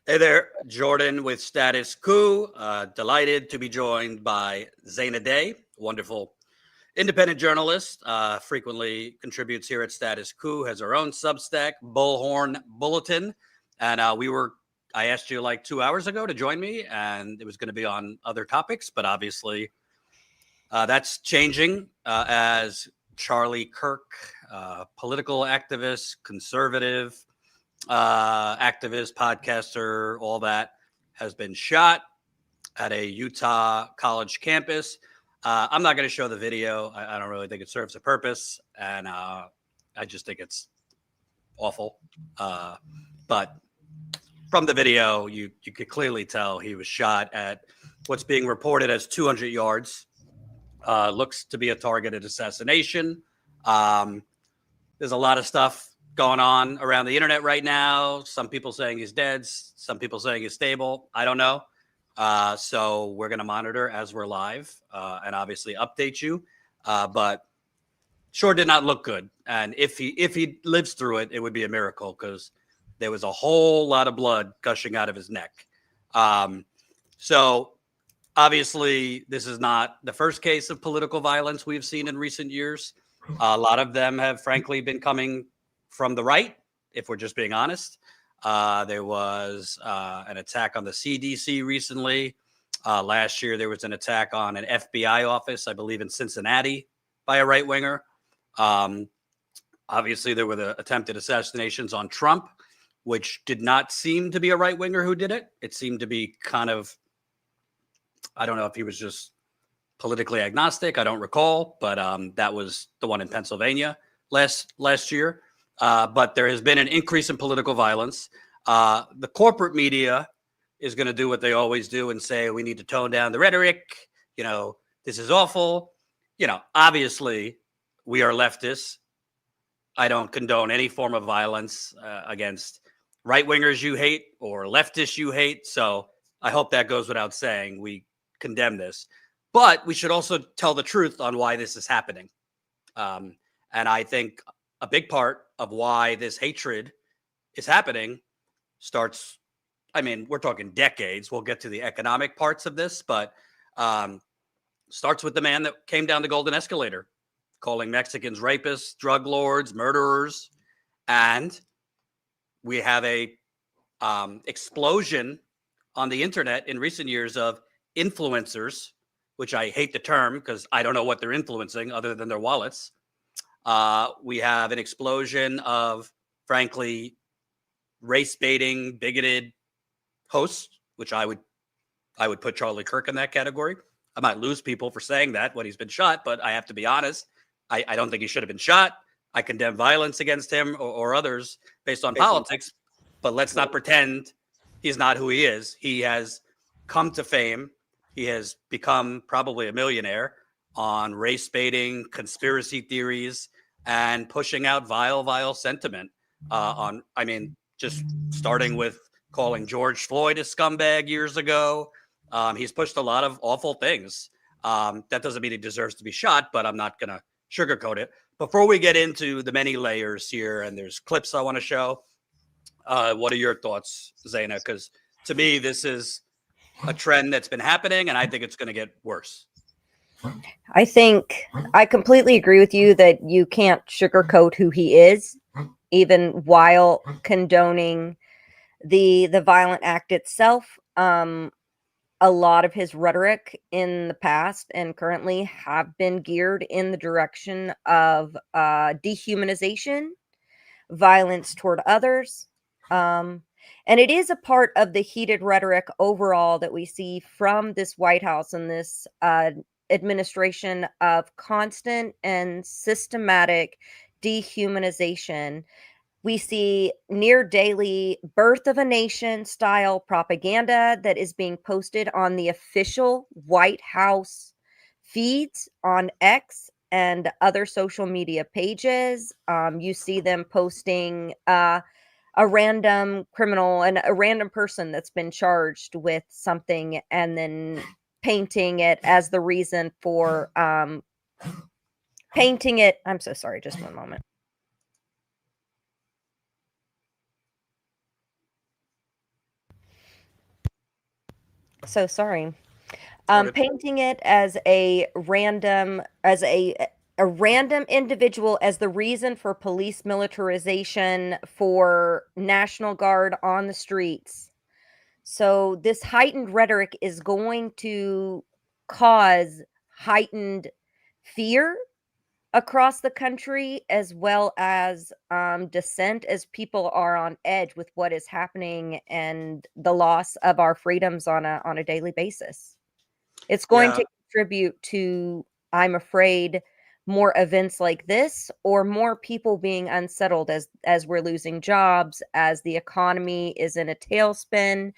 Hey there, Jordan with Status Coup. Delighted to be joined by Zaina Day, wonderful independent journalist, frequently contributes here at Status Coup, has her own Substack, Bullhorn Bulletin. And I asked you like 2 hours ago to join me, and it was going to be on other topics, but obviously that's changing as Charlie Kirk, political activist, conservative, activist, podcaster, all that, has been shot at a Utah college campus. I'm not going to show the video. I don't really think it serves a purpose, and I just think it's awful. But from the video, you could clearly tell he was shot at what's being reported as 200 yards. Looks to be a targeted assassination. There's a lot of stuff going on around the internet right now. Some people saying he's dead. Some people saying he's stable. I don't know. So we're going to monitor as we're live and obviously update you. But sure did not look good. And if he lives through it, it would be a miracle because there was a whole lot of blood gushing out of his neck. So obviously, this is not the first case of political violence we've seen in recent years. A lot of them have, frankly, been coming from the right, if we're just being honest. There was an attack on the CDC recently. Last year, there was an attack on an FBI office, I believe in Cincinnati, by a right-winger. Obviously, there were the attempted assassinations on Trump, which did not seem to be a right-winger who did it. It seemed to be kind of, I don't know if he was just politically agnostic. I don't recall, but that was the one in Pennsylvania last year. But there has been an increase in political violence. The corporate media is going to do what they always do and say, we need to tone down the rhetoric. You know, this is awful. You know, obviously, we are leftists. I don't condone any form of violence against right-wingers you hate or leftists you hate. So I hope that goes without saying. We condemn this. But we should also tell the truth on why this is happening. And I think a big part of why this hatred is happening starts, I mean, we're talking decades. We'll get to the economic parts of this, but starts with the man that came down the Golden Escalator, calling Mexicans rapists, drug lords, murderers. And we have a explosion on the internet in recent years of influencers, which I hate the term because I don't know what they're influencing other than their wallets. We have an explosion of, frankly, race baiting, bigoted hosts, which I would put Charlie Kirk in that category. I might lose people for saying that when he's been shot, but I have to be honest. I don't think he should have been shot. I condemn violence against him or others based on politics, but let's not pretend he's not who he is. He has come to fame. He has become probably a millionaire on race baiting, conspiracy theories, and pushing out vile sentiment just starting with calling George Floyd a scumbag years ago. He's pushed a lot of awful things. That doesn't mean he deserves to be shot, but I'm not going to sugarcoat it. Before we get into the many layers here, and there's clips I want to show, what are your thoughts, Zaina? Because to me, this is a trend that's been happening, and I think it's going to get worse. I think I completely agree with you that you can't sugarcoat who he is, even while condoning the violent act itself. A lot of his rhetoric in the past and currently have been geared in the direction of dehumanization, violence toward others. And it is a part of the heated rhetoric overall that we see from this White House and this administration of constant and systematic dehumanization. We see near daily birth of a nation style propaganda that is being posted on the official White House feeds on X and other social media pages. You see them posting a random criminal and a random person that's been charged with something and then painting it as the reason for painting it. I'm so sorry, just one moment. So sorry. Good. Painting it as a random, as a random individual as the reason for police militarization, for National Guard on the streets. So this heightened rhetoric is going to cause heightened fear across the country, as well as dissent, as people are on edge with what is happening and the loss of our freedoms on a daily basis. It's going Yeah. to contribute to, I'm afraid, more events like this, or more people being unsettled as we're losing jobs, as the economy is in a tailspin,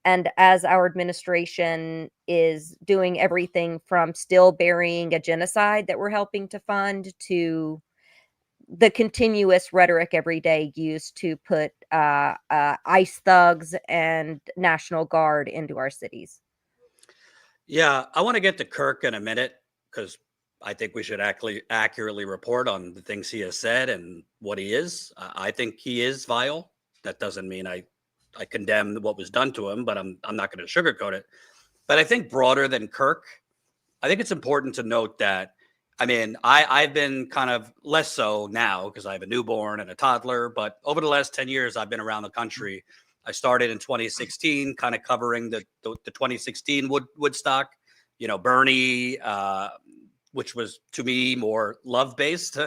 and as our administration is doing everything from still burying a genocide that we're helping to fund, to the continuous rhetoric every day used to put ICE thugs and National Guard into our cities. Yeah. I want to get to Kirk in a minute because I think we should actually accurately report on the things he has said and what he is. I think he is vile. That doesn't mean I condemn what was done to him, but I'm not going to sugarcoat it. But I think broader than Kirk, I think it's important to note that, I mean, I've been kind of less so now because I have a newborn and a toddler, but over the last 10 years, I've been around the country. I started in 2016, kind of covering the 2016 Woodstock, Bernie, which was to me more love based,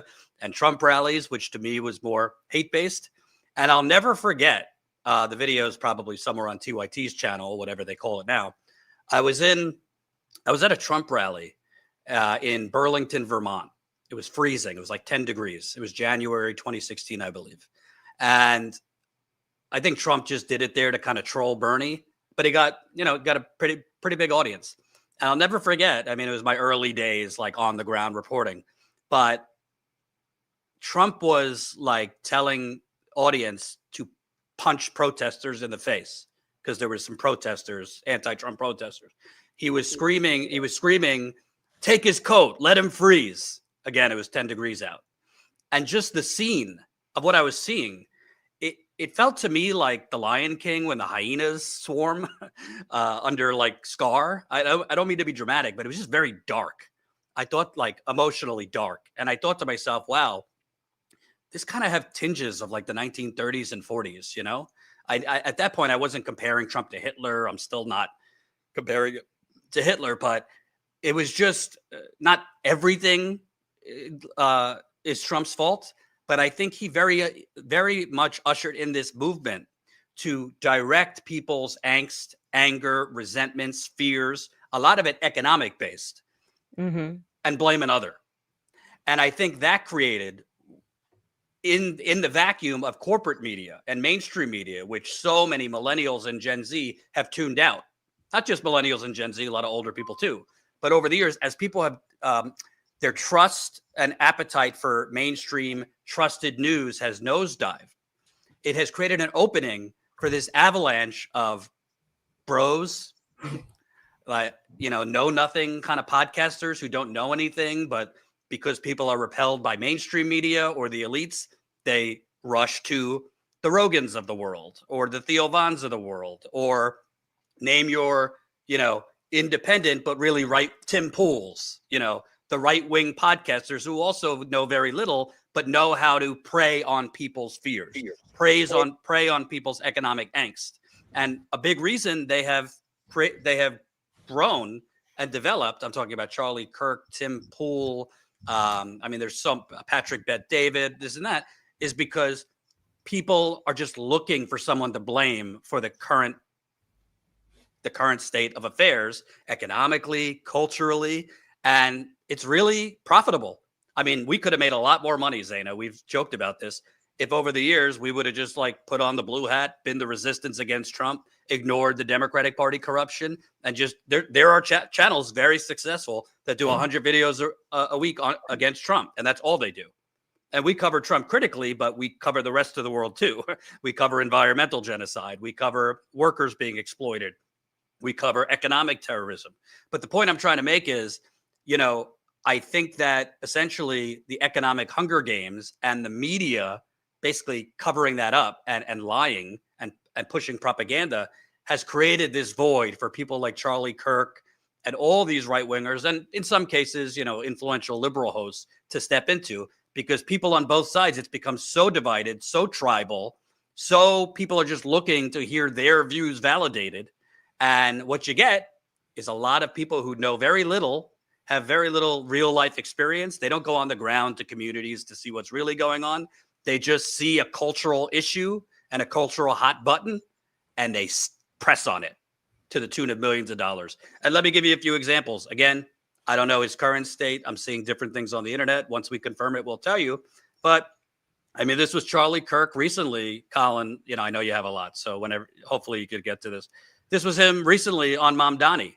and Trump rallies, which to me was more hate based. And I'll never forget the videos, probably somewhere on TYT's channel, whatever they call it now. I was at a Trump rally in Burlington, Vermont. It was freezing. It was like 10 degrees. It was January 2016, I believe. And I think Trump just did it there to kind of troll Bernie, but he got a pretty big audience. And I'll never forget. I mean, it was my early days, like on the ground reporting, but Trump was like telling audience to punch protesters in the face because there were some protesters, anti-Trump protesters. He was screaming, take his coat, let him freeze. Again, it was 10 degrees out. And just the scene of what I was seeing, it felt to me like the Lion King when the hyenas swarm under like Scar. I don't mean to be dramatic, but it was just very dark. I thought like emotionally dark. And I thought to myself, wow, this kind of have tinges of like the 1930s and 40s, I at that point, I wasn't comparing Trump to Hitler. I'm still not comparing it to Hitler, but it was just not everything is Trump's fault. But I think he very much ushered in this movement to direct people's angst, anger, resentments, fears, a lot of it economic based, Mm-hmm. and blame another. And I think that created in the vacuum of corporate media and mainstream media, which so many millennials and Gen Z have tuned out. Not just millennials and Gen Z, a lot of older people too. But over the years, as people have their trust and appetite for mainstream trusted news has nosedived, it has created an opening for this avalanche of bros, like, know nothing kind of podcasters who don't know anything, but because people are repelled by mainstream media or the elites, they rush to the Rogans of the world or the Theo Vons of the world, or name your, independent, but really right, Tim Pool's, the right wing podcasters who also know very little, but know how to prey on people's fears, prey on people's economic angst. And a big reason they have grown and developed, I'm talking about Charlie Kirk, Tim Pool, I mean, there's some Patrick Bet David, this and that, is because people are just looking for someone to blame for the current state of affairs, economically, culturally, and it's really profitable. I mean, we could have made a lot more money, Zaina. We've joked about this. If over the years we would have just like put on the blue hat, been the resistance against Trump, ignored the Democratic Party corruption, and just there are channels very successful that do 100 videos a week against Trump, and that's all they do. And we cover Trump critically, but we cover the rest of the world too. We cover environmental genocide. We cover workers being exploited. We cover economic terrorism. But the point I'm trying to make is, I think that essentially the economic Hunger Games and the media basically covering that up and lying and pushing propaganda has created this void for people like Charlie Kirk and all these right wingers, and in some cases, influential liberal hosts to step into, because people on both sides, it's become so divided, so tribal, so people are just looking to hear their views validated. And what you get is a lot of people who know very little, have very little real life experience. They don't go on the ground to communities to see what's really going on. They just see a cultural issue and a cultural hot button, and they press on it to the tune of millions of dollars. And let me give you a few examples. Again, I don't know his current state. I'm seeing different things on the internet. Once we confirm it, we'll tell you. But I mean, this was Charlie Kirk recently. Colin, I know you have a lot, so hopefully you could get to this. This was him recently on Mamdani.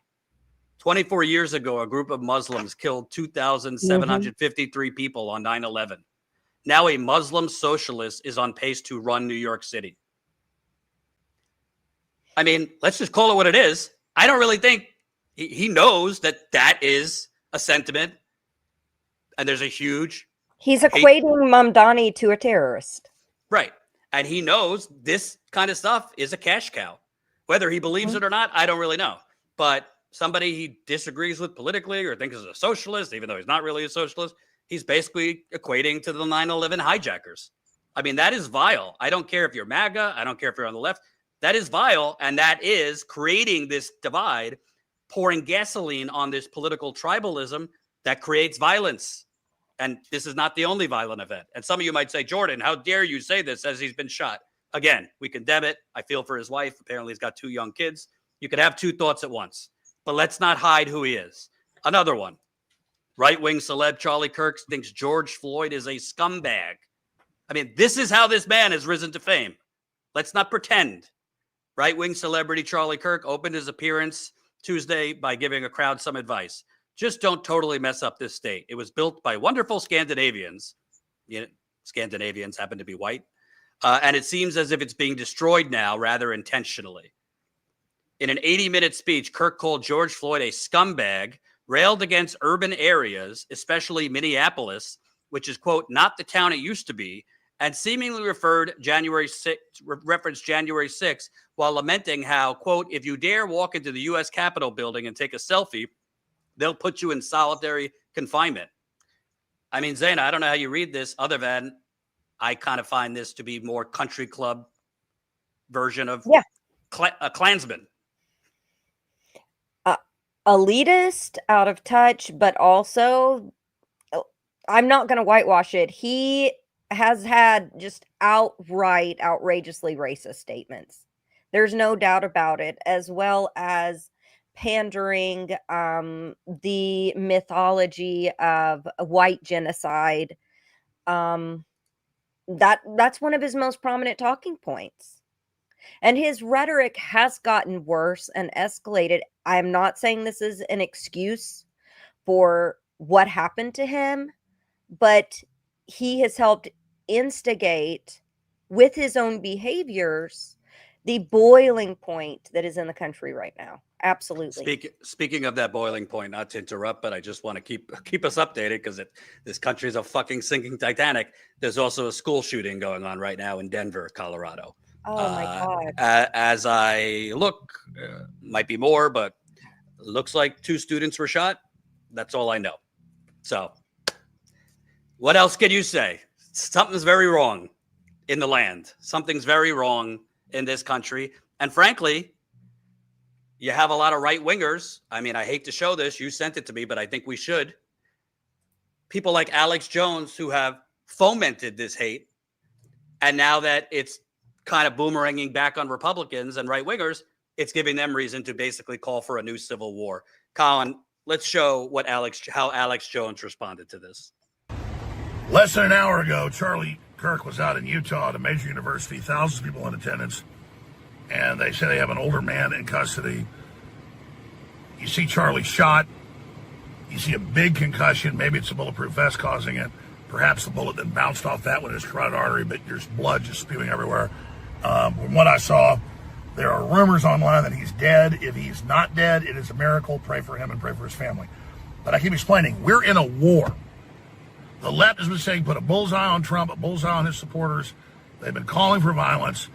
24 years ago, a group of Muslims killed 2,753 people on 9/11. Now a Muslim socialist is on pace to run New York City. I mean, let's just call it what it is. I don't really think he knows that is a sentiment. And there's a huge... He's equating Mamdani to a terrorist. Right. And he knows this kind of stuff is a cash cow. Whether he believes it or not, I don't really know. But somebody he disagrees with politically or thinks is a socialist, even though he's not really a socialist, he's basically equating to the 9/11 hijackers. I mean, that is vile. I don't care if you're MAGA. I don't care if you're on the left. That is vile. And that is creating this divide, pouring gasoline on this political tribalism that creates violence. And this is not the only violent event. And some of you might say, Jordan, how dare you say this as he's been shot? Again, we condemn it. I feel for his wife. Apparently he's got 2 young kids. You could have 2 thoughts at once. But let's not hide who he is. Another one. Right-wing celeb Charlie Kirk thinks George Floyd is a scumbag. I mean, this is how this man has risen to fame. Let's not pretend. Right-wing celebrity Charlie Kirk opened his appearance Tuesday by giving a crowd some advice. Just don't totally mess up this state. It was built by wonderful Scandinavians. Scandinavians happen to be white. And it seems as if it's being destroyed now rather intentionally. In an 80-minute speech, Kirk called George Floyd a scumbag, railed against urban areas, especially Minneapolis, which is, quote, not the town it used to be, and seemingly referenced January 6th while lamenting how, quote, if you dare walk into the U.S. Capitol building and take a selfie, they'll put you in solitary confinement. I mean, Zaina, I don't know how you read this other than I kind of find this to be more country club version of a Klansman. Elitist, out of touch, but also, I'm not going to whitewash it. He has had just outright, outrageously racist statements. There's no doubt about it, as well as pandering the mythology of white genocide. That's one of his most prominent talking points. And his rhetoric has gotten worse and escalated. I'm not saying this is an excuse for what happened to him, but he has helped instigate with his own behaviors the boiling point that is in the country right now. Absolutely. Speaking of that boiling point, not to interrupt, but I just want to keep us updated because this country is a fucking sinking Titanic. There's also a school shooting going on right now in Denver, Colorado. Oh my God. As I look, might be more, but looks like 2 students were shot. That's all I know. So what else can you say? Something's very wrong in the land. Something's very wrong in this country. And frankly, you have a lot of right wingers. I mean, I hate to show this. You sent it to me, but I think we should. People like Alex Jones who have fomented this hate. And now that it's kind of boomeranging back on Republicans and right wingers, it's giving them reason to basically call for a new civil war. Colin, let's show how Alex Jones responded to this. Less than an hour ago, Charlie Kirk was out in Utah at a major university, thousands of people in attendance, and they say they have an older man in custody. You see Charlie shot. You see a big concussion. Maybe it's a bulletproof vest causing it. Perhaps the bullet then bounced off that one in his carotid artery, but there's blood just spewing everywhere. From what I saw, there are rumors online that he's dead. If he's not dead, it is a miracle. Pray for him and pray for his family. But I keep explaining, we're in a war. The left has been saying put a bullseye on Trump, a bullseye on his supporters. They've been calling for violence.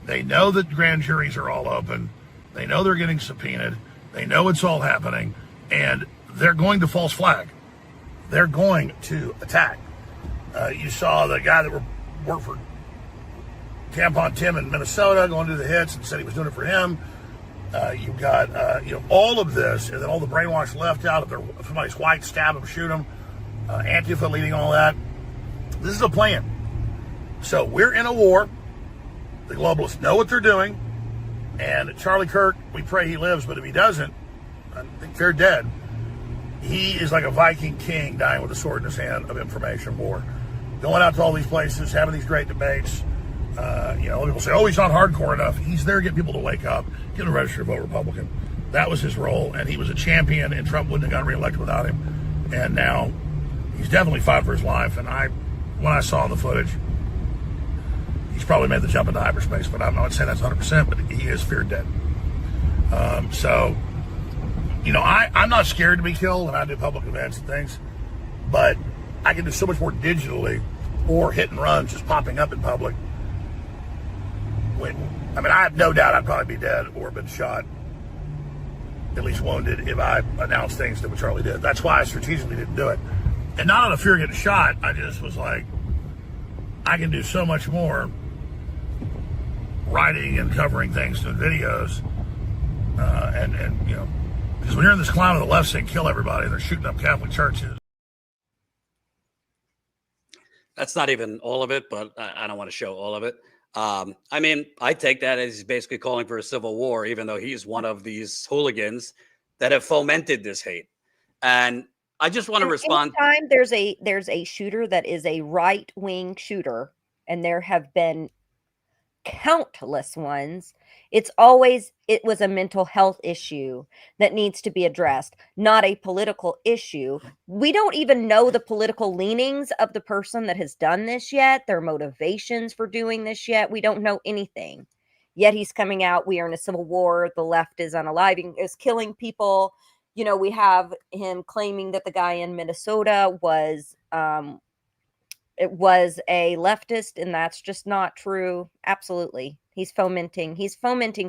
They know that grand juries are all open. They know they're getting subpoenaed. They know it's all happening, and they're going to false flag. They're going to attack. You saw the guy that worked for Tampon Tim in Minnesota going to do the hits and said he was doing it for him. You've got all of this, and then all the brainwashed left out. If somebody's white, stab them, shoot them. Antifa leading all that. This is a plan. So we're in a war. The globalists know what they're doing. And Charlie Kirk, we pray he lives, but if he doesn't, I think they're dead. He is like a Viking king dying with a sword in his hand of information war. Going out to all these places, having these great debates. People say, oh, he's not hardcore enough. He's there to get people to wake up, get them to register to vote Republican. That was his role, and he was a champion, and Trump wouldn't have gotten reelected without him. And now he's definitely fought for his life. And when I saw the footage, he's probably made the jump into hyperspace, but I'm not saying that's 100%, but he is feared dead. I'm not scared to be killed when I do public events and things, but I can do so much more digitally or hit and run just popping up in public. I have no doubt I'd probably be dead or been shot, at least wounded, if I announced things that what Charlie did. That's why I strategically didn't do it. And not out of fear of getting shot, I just was like, I can do so much more writing and covering things in videos. Because when you're in this climate of the left saying kill everybody, they're shooting up Catholic churches. That's not even all of it, but I don't want to show all of it. I take that as he's basically calling for a civil war, even though he's one of these hooligans that have fomented this hate. And I just want to respond. Anytime there's a shooter that is a right-wing shooter, and there have been countless ones, it was a mental health issue that needs to be addressed, not a political issue. We don't even know the political leanings of the person that has done this yet, their motivations for doing this yet. We don't know anything. Yet he's coming out, we are in a civil war, the left is unaliving, is killing people. We have him claiming that the guy in Minnesota was a leftist, and that's just not true. Absolutely. He's fomenting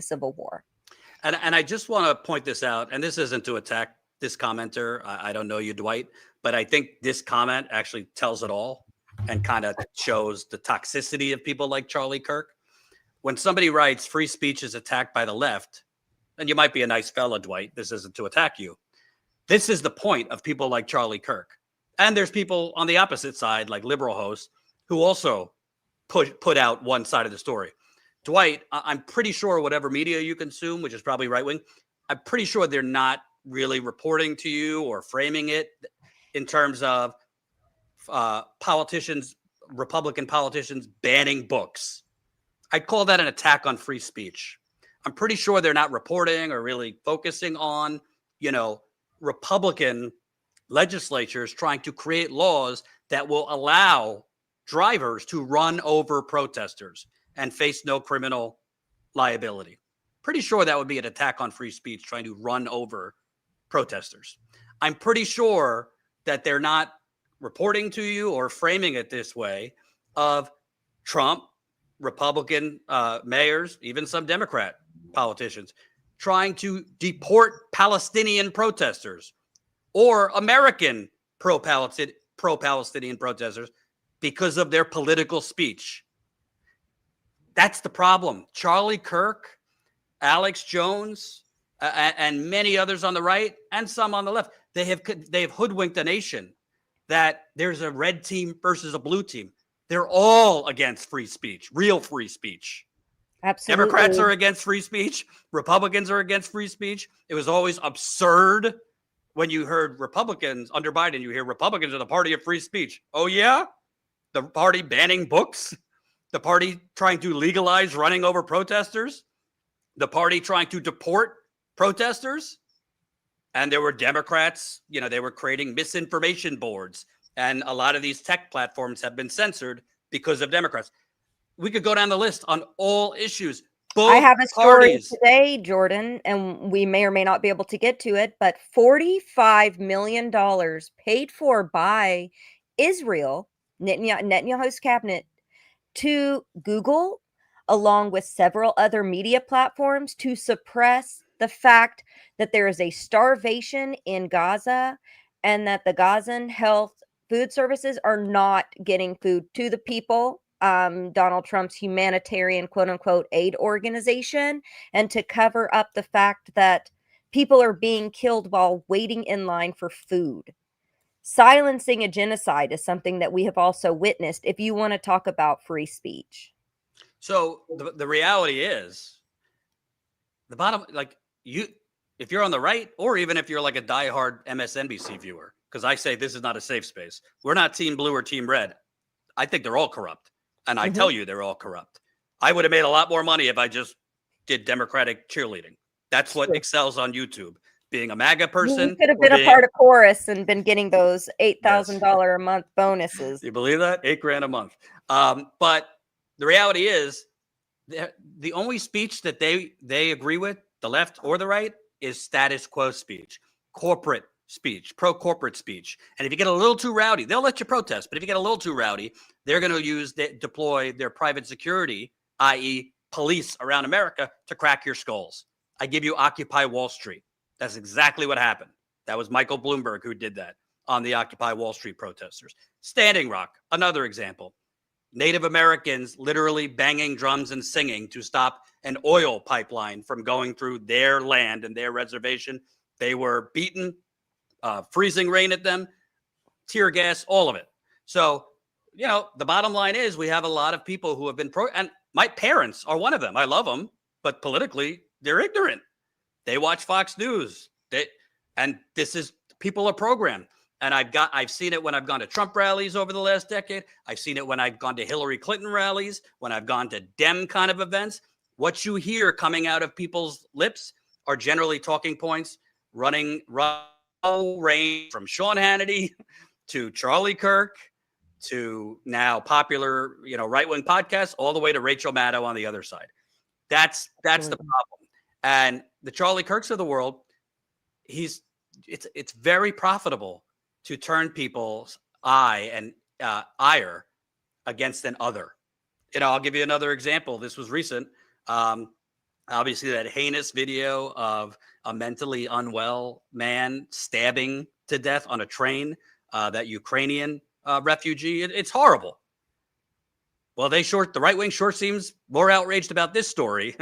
civil war. And I just want to point this out, and this isn't to attack this commenter. I don't know you, Dwight, but I think this comment actually tells it all and kind of shows the toxicity of people like Charlie Kirk. When somebody writes free speech is attacked by the left, and you might be a nice fella, Dwight. This isn't to attack you. This is the point of people like Charlie Kirk. And there's people on the opposite side, like liberal hosts, who also put out one side of the story. Dwight, I'm pretty sure whatever media you consume, which is probably right-wing, I'm pretty sure they're not really reporting to you or framing it in terms of Republican politicians banning books. I'd call that an attack on free speech. I'm pretty sure they're not reporting or really focusing on, Republican legislatures trying to create laws that will allow drivers to run over protesters and face no criminal liability. Pretty sure that would be an attack on free speech, trying to run over protesters. I'm pretty sure that they're not reporting to you or framing it this way of Trump, Republican mayors, even some Democrat politicians trying to deport Palestinian protesters or American pro-Palestinian protesters because of their political speech. That's the problem. Charlie Kirk, Alex Jones, and many others on the right and some on the left, they have hoodwinked the nation that there's a red team versus a blue team. They're all against free speech, real free speech. Absolutely. Democrats are against free speech. Republicans are against free speech. It was always absurd when you heard Republicans under Biden, you hear Republicans are the party of free speech. Oh, yeah? The party banning books? The party trying to legalize running over protesters? The party trying to deport protesters? And there were Democrats, they were creating misinformation boards. And a lot of these tech platforms have been censored because of Democrats. We could go down the list on all issues. I have a story today, Jordan, and we may or may not be able to get to it, but $45 million paid for by Israel, Netanyahu's cabinet, to Google, along with several other media platforms, to suppress the fact that there is a starvation in Gaza and that the Gazan health food services are not getting food to the people. Donald Trump's humanitarian quote unquote aid organization, and to cover up the fact that people are being killed while waiting in line for food. Silencing a genocide is something that we have also witnessed if you want to talk about free speech. So the reality is, the bottom, like, if you're on the right, or even if you're like a diehard MSNBC viewer, because I say this is not a safe space. We're not team blue or team red. I think they're all corrupt. And I tell you, they're all corrupt. I would have made a lot more money if I just did Democratic cheerleading. That's what excels on YouTube. Being a MAGA person. You could have been a part of chorus and been getting those $8,000 a month bonuses. You believe that? $8,000 a month. But the reality is, the only speech that they agree with, the left or the right, is status quo speech, corporate speech, pro-corporate speech. And if you get a little too rowdy, they'll let you protest. But if you get a little too rowdy, they're going to deploy their private security, i.e. police around America, to crack your skulls. I give you Occupy Wall Street. That's exactly what happened. That was Michael Bloomberg who did that on the Occupy Wall Street protesters. Standing Rock, another example. Native Americans literally banging drums and singing to stop an oil pipeline from going through their land and their reservation. They were beaten, freezing rain at them, tear gas, all of it. So, the bottom line is, we have a lot of people who have been and my parents are one of them. I love them, but politically, they're ignorant. They watch Fox News. People are programmed. And I've seen it when I've gone to Trump rallies over the last decade. I've seen it when I've gone to Hillary Clinton rallies, when I've gone to Dem kind of events. What you hear coming out of people's lips are generally talking points running range from Sean Hannity to Charlie Kirk to now popular, right-wing podcasts, all the way to Rachel Maddow on the other side. That's the problem. And the Charlie Kirks of the world, it's very profitable to turn people's ire against an other. I'll give you another example. This was recent. Obviously, that heinous video of a mentally unwell man stabbing to death on a train, that Ukrainian refugee. It's horrible. Well, the right wing sure seems more outraged about this story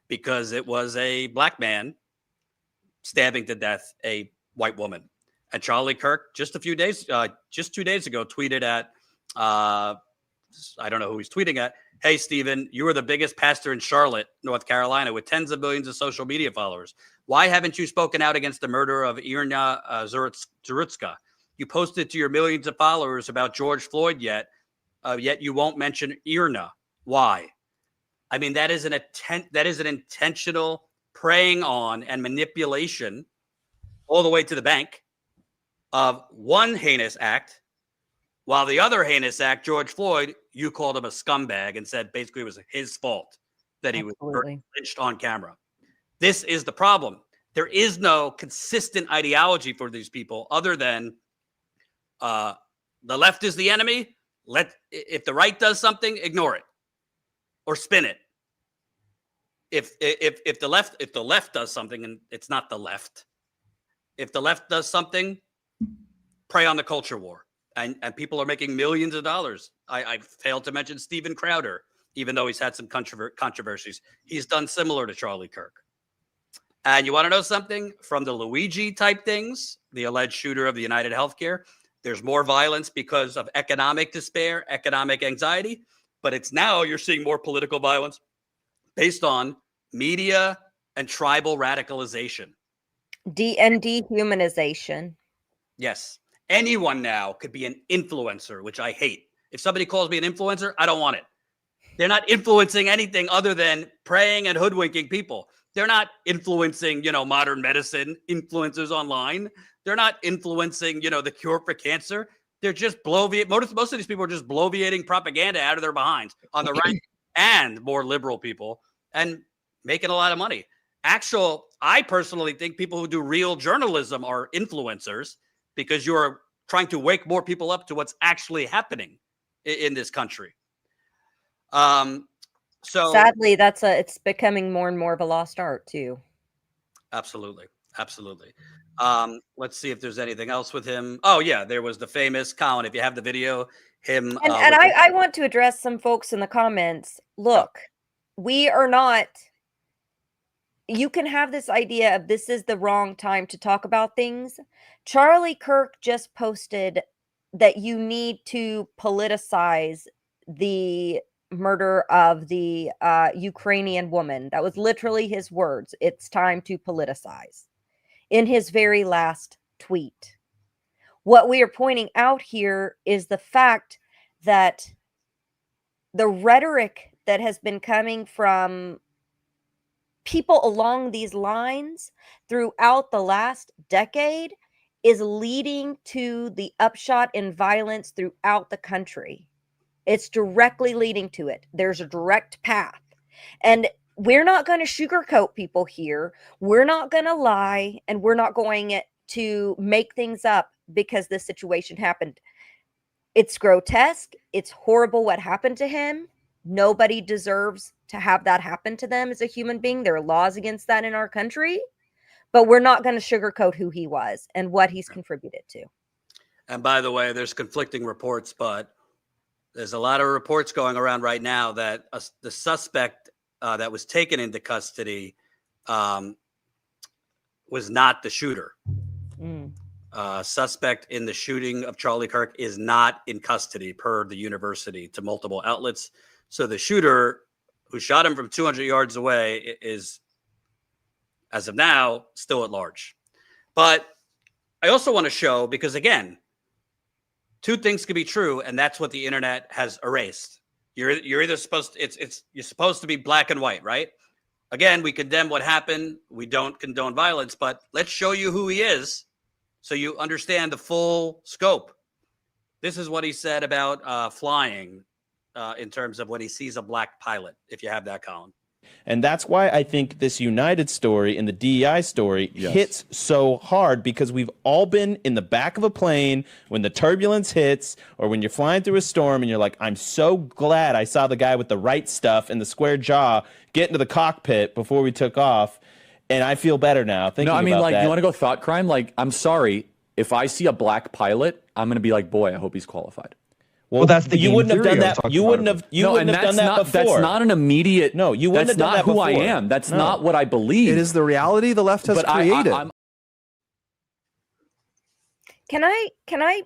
because it was a black man stabbing to death a white woman. And Charlie Kirk just 2 days ago tweeted at, I don't know who he's tweeting at. Hey, Stephen, you are the biggest pastor in Charlotte, North Carolina, with tens of millions of social media followers. Why haven't you spoken out against the murder of Irina Zarutska? You posted to your millions of followers about George Floyd yet you won't mention Irina. Why? I mean, that is an intentional preying on and manipulation all the way to the bank of one heinous act, while the other heinous act, George Floyd, you called him a scumbag and said basically it was his fault that he was lynched on camera. This is the problem. There is no consistent ideology for these people other than the left is the enemy. If the right does something, ignore it or spin it. If the left does something and it's not the left, if the left does something, prey on the culture war. And people are making millions of dollars. I failed to mention Steven Crowder, even though he's had some controversies. He's done similar to Charlie Kirk. And you want to know something? From the Luigi type things, the alleged shooter of the United Healthcare, there's more violence because of economic despair, economic anxiety. But it's now you're seeing more political violence based on media and tribal radicalization. And dehumanization. Yes. Anyone now could be an influencer, which I hate. If somebody calls me an influencer, I don't want it. They're not influencing anything other than preying and hoodwinking people. They're not influencing, modern medicine, influencers online. They're not influencing, the cure for cancer. They're just most of these people are just bloviating propaganda out of their behinds on the right and more liberal people and making a lot of money. I personally think people who do real journalism are influencers because you're trying to wake more people up to what's actually happening in this country. So sadly, it's becoming more and more of a lost art too. absolutely, absolutely. Let's see if there's anything else with him. Oh yeah, there was the famous Colin. If you have the video, him And with the I want to address some folks in the comments. oh, Look, we are not. You can have this idea of this is the wrong time to talk about things. Charlie Kirk just posted that you need to politicize the murder of the Ukrainian woman. That was literally his words. It's time to politicize in his very last tweet. What we are pointing out here is the fact that the rhetoric that has been coming from people along these lines throughout the last decade is leading to the upshot in violence throughout the country. It's directly leading to it. There's a direct path. And we're not going to sugarcoat people here. We're not going to lie, and we're not going to make things up because this situation happened. It's grotesque. It's horrible what happened to him. Nobody deserves to have that happen to them as a human being. There are laws against that in our country, but we're not going to sugarcoat who he was and what he's contributed to. and by the way, there's conflicting reports, but there's a lot of reports going around right now that the suspect that was taken into custody was not the shooter. Suspect in the shooting of Charlie Kirk is not in custody, per the university to multiple outlets. So the shooter who shot him from 200 yards away is, as of now, still at large. But I also want to show, because again, two things can be true, and that's what the internet has erased. You're either supposed to, you're supposed to be black and white, right? Again, we condemn what happened. We don't condone violence, but let's show you who he is so you understand the full scope. This is what he said about flying in terms of when he sees a black pilot, if you have that, Colin. And that's why I think this United story and the DEI story hits so hard, because we've all been in the back of a plane when the turbulence hits, or when you're flying through a storm and you're like, I'm so glad I saw the guy with the right stuff and the square jaw get into the cockpit before we took off. And I feel better now thinking about that. No, I mean, like, you want to go thought crime? Like, I'm sorry. If I see a black pilot, I'm going to be like, boy, I hope he's qualified. Well, that's the you wouldn't have game done theory I that. was You talking wouldn't about. have. You wouldn't have done that before. That's not an immediate. No, you wouldn't have done that That's not who before. I am. That's No. not what I believe. It is the reality the left has But created. Can I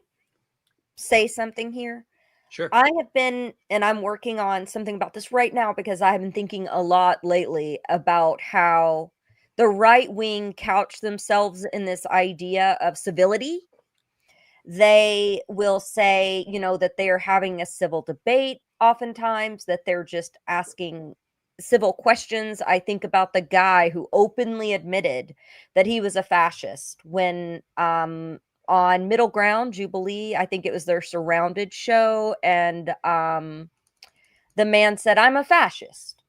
say something here? Sure. I have been, and I'm working on something about this right now because I have been thinking a lot lately about how the right wing couch themselves in this idea of civility. They will say, that they're having a civil debate, oftentimes, that they're just asking civil questions. I think about the guy who openly admitted that he was a fascist when on Middle Ground Jubilee, I think it was their Surrounded show, and the man said, I'm a fascist,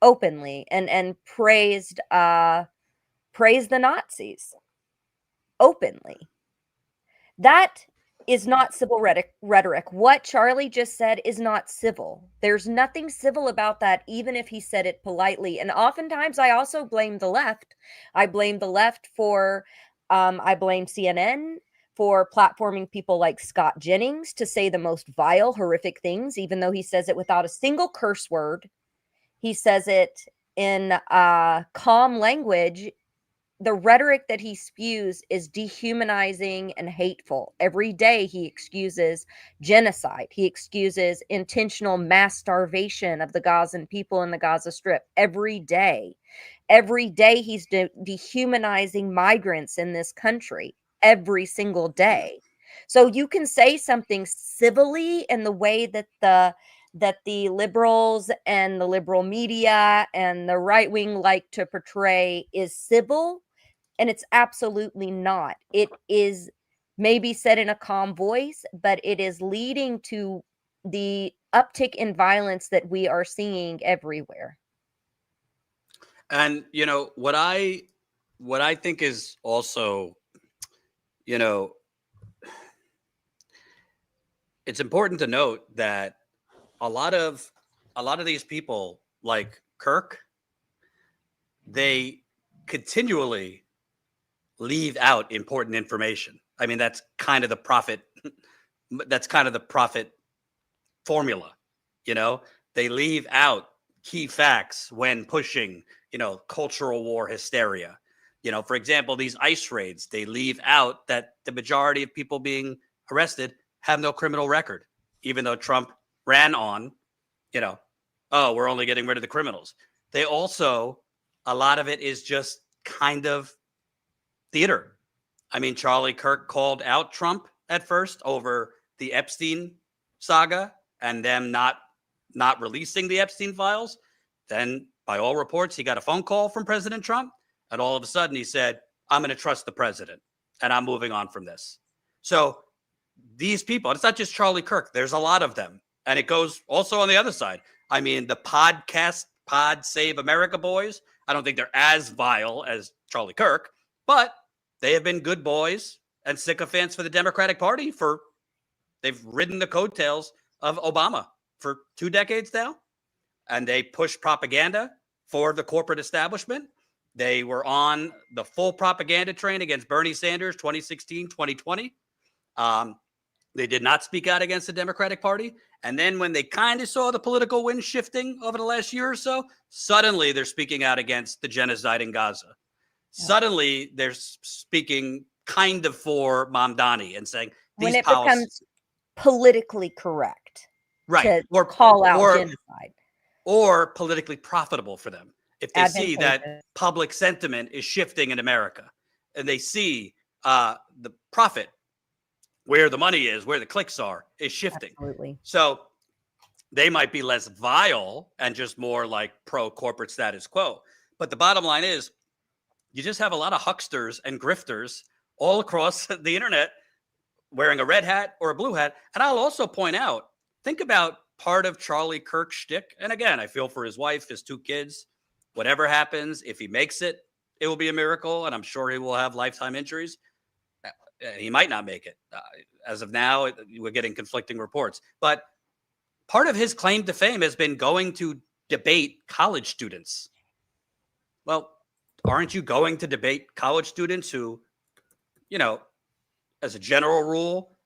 openly, and praised the Nazis openly. That is not civil rhetoric. What Charlie just said is not civil. There's nothing civil about that, even if he said it politely. And oftentimes I also blame the left. I blame the left for, I blame CNN for platforming people like Scott Jennings to say the most vile, horrific things, even though he says it without a single curse word. He says it in calm language. The rhetoric that he spews is dehumanizing and hateful. Every day he excuses genocide. He excuses intentional mass starvation of the Gazan people in the Gaza Strip. Every day he's dehumanizing migrants in this country. Every single day. So you can say something civilly in the way that the liberals and the liberal media and the right wing like to portray is civil, and it's absolutely not. It is maybe said in a calm voice, but it is leading to the uptick in violence that we are seeing everywhere. And what I think is also, it's important to note that a lot of these people like Kirk, they continually leave out important information. I mean, that's kind of the profit. That's kind of the profit formula. You know, they leave out key facts when pushing, cultural war hysteria. For example, these ICE raids, they leave out that the majority of people being arrested have no criminal record, even though Trump ran on, oh, we're only getting rid of the criminals. They also, a lot of it is just kind of theater. I mean, Charlie Kirk called out Trump at first over the Epstein saga and them not releasing the Epstein files. Then, by all reports, he got a phone call from President Trump, and all of a sudden he said, I'm going to trust the president, and I'm moving on from this. So these people, it's not just Charlie Kirk. There's a lot of them. And it goes also on the other side. I mean, the Pod Save America boys, I don't think they're as vile as Charlie Kirk, but they have been good boys and sycophants for the Democratic Party they've ridden the coattails of Obama for 2 decades now. And they push propaganda for the corporate establishment. They were on the full propaganda train against Bernie Sanders 2016, 2020. They did not speak out against the Democratic Party. And then when they kind of saw the political wind shifting over the last year or so, suddenly they're speaking out against the genocide in Gaza. Yeah. Suddenly they're speaking kind of for Mamdani and saying these when it policies becomes politically correct, right, or call out genocide, or politically profitable for them. If they see that public sentiment is shifting in America and they see the profit, where the money is, where the clicks are, is shifting. Absolutely. So they might be less vile and just more like pro-corporate status quo. But the bottom line is you just have a lot of hucksters and grifters all across the internet wearing a red hat or a blue hat. And I'll also point out, think about part of Charlie Kirk's shtick. And again, I feel for his wife, his 2 kids. Whatever happens, if he makes it, it will be a miracle. And I'm sure he will have lifetime injuries. He might not make it. As of now, we're getting conflicting reports. But part of his claim to fame has been going to debate college students. Well, aren't you going to debate college students who, as a general rule,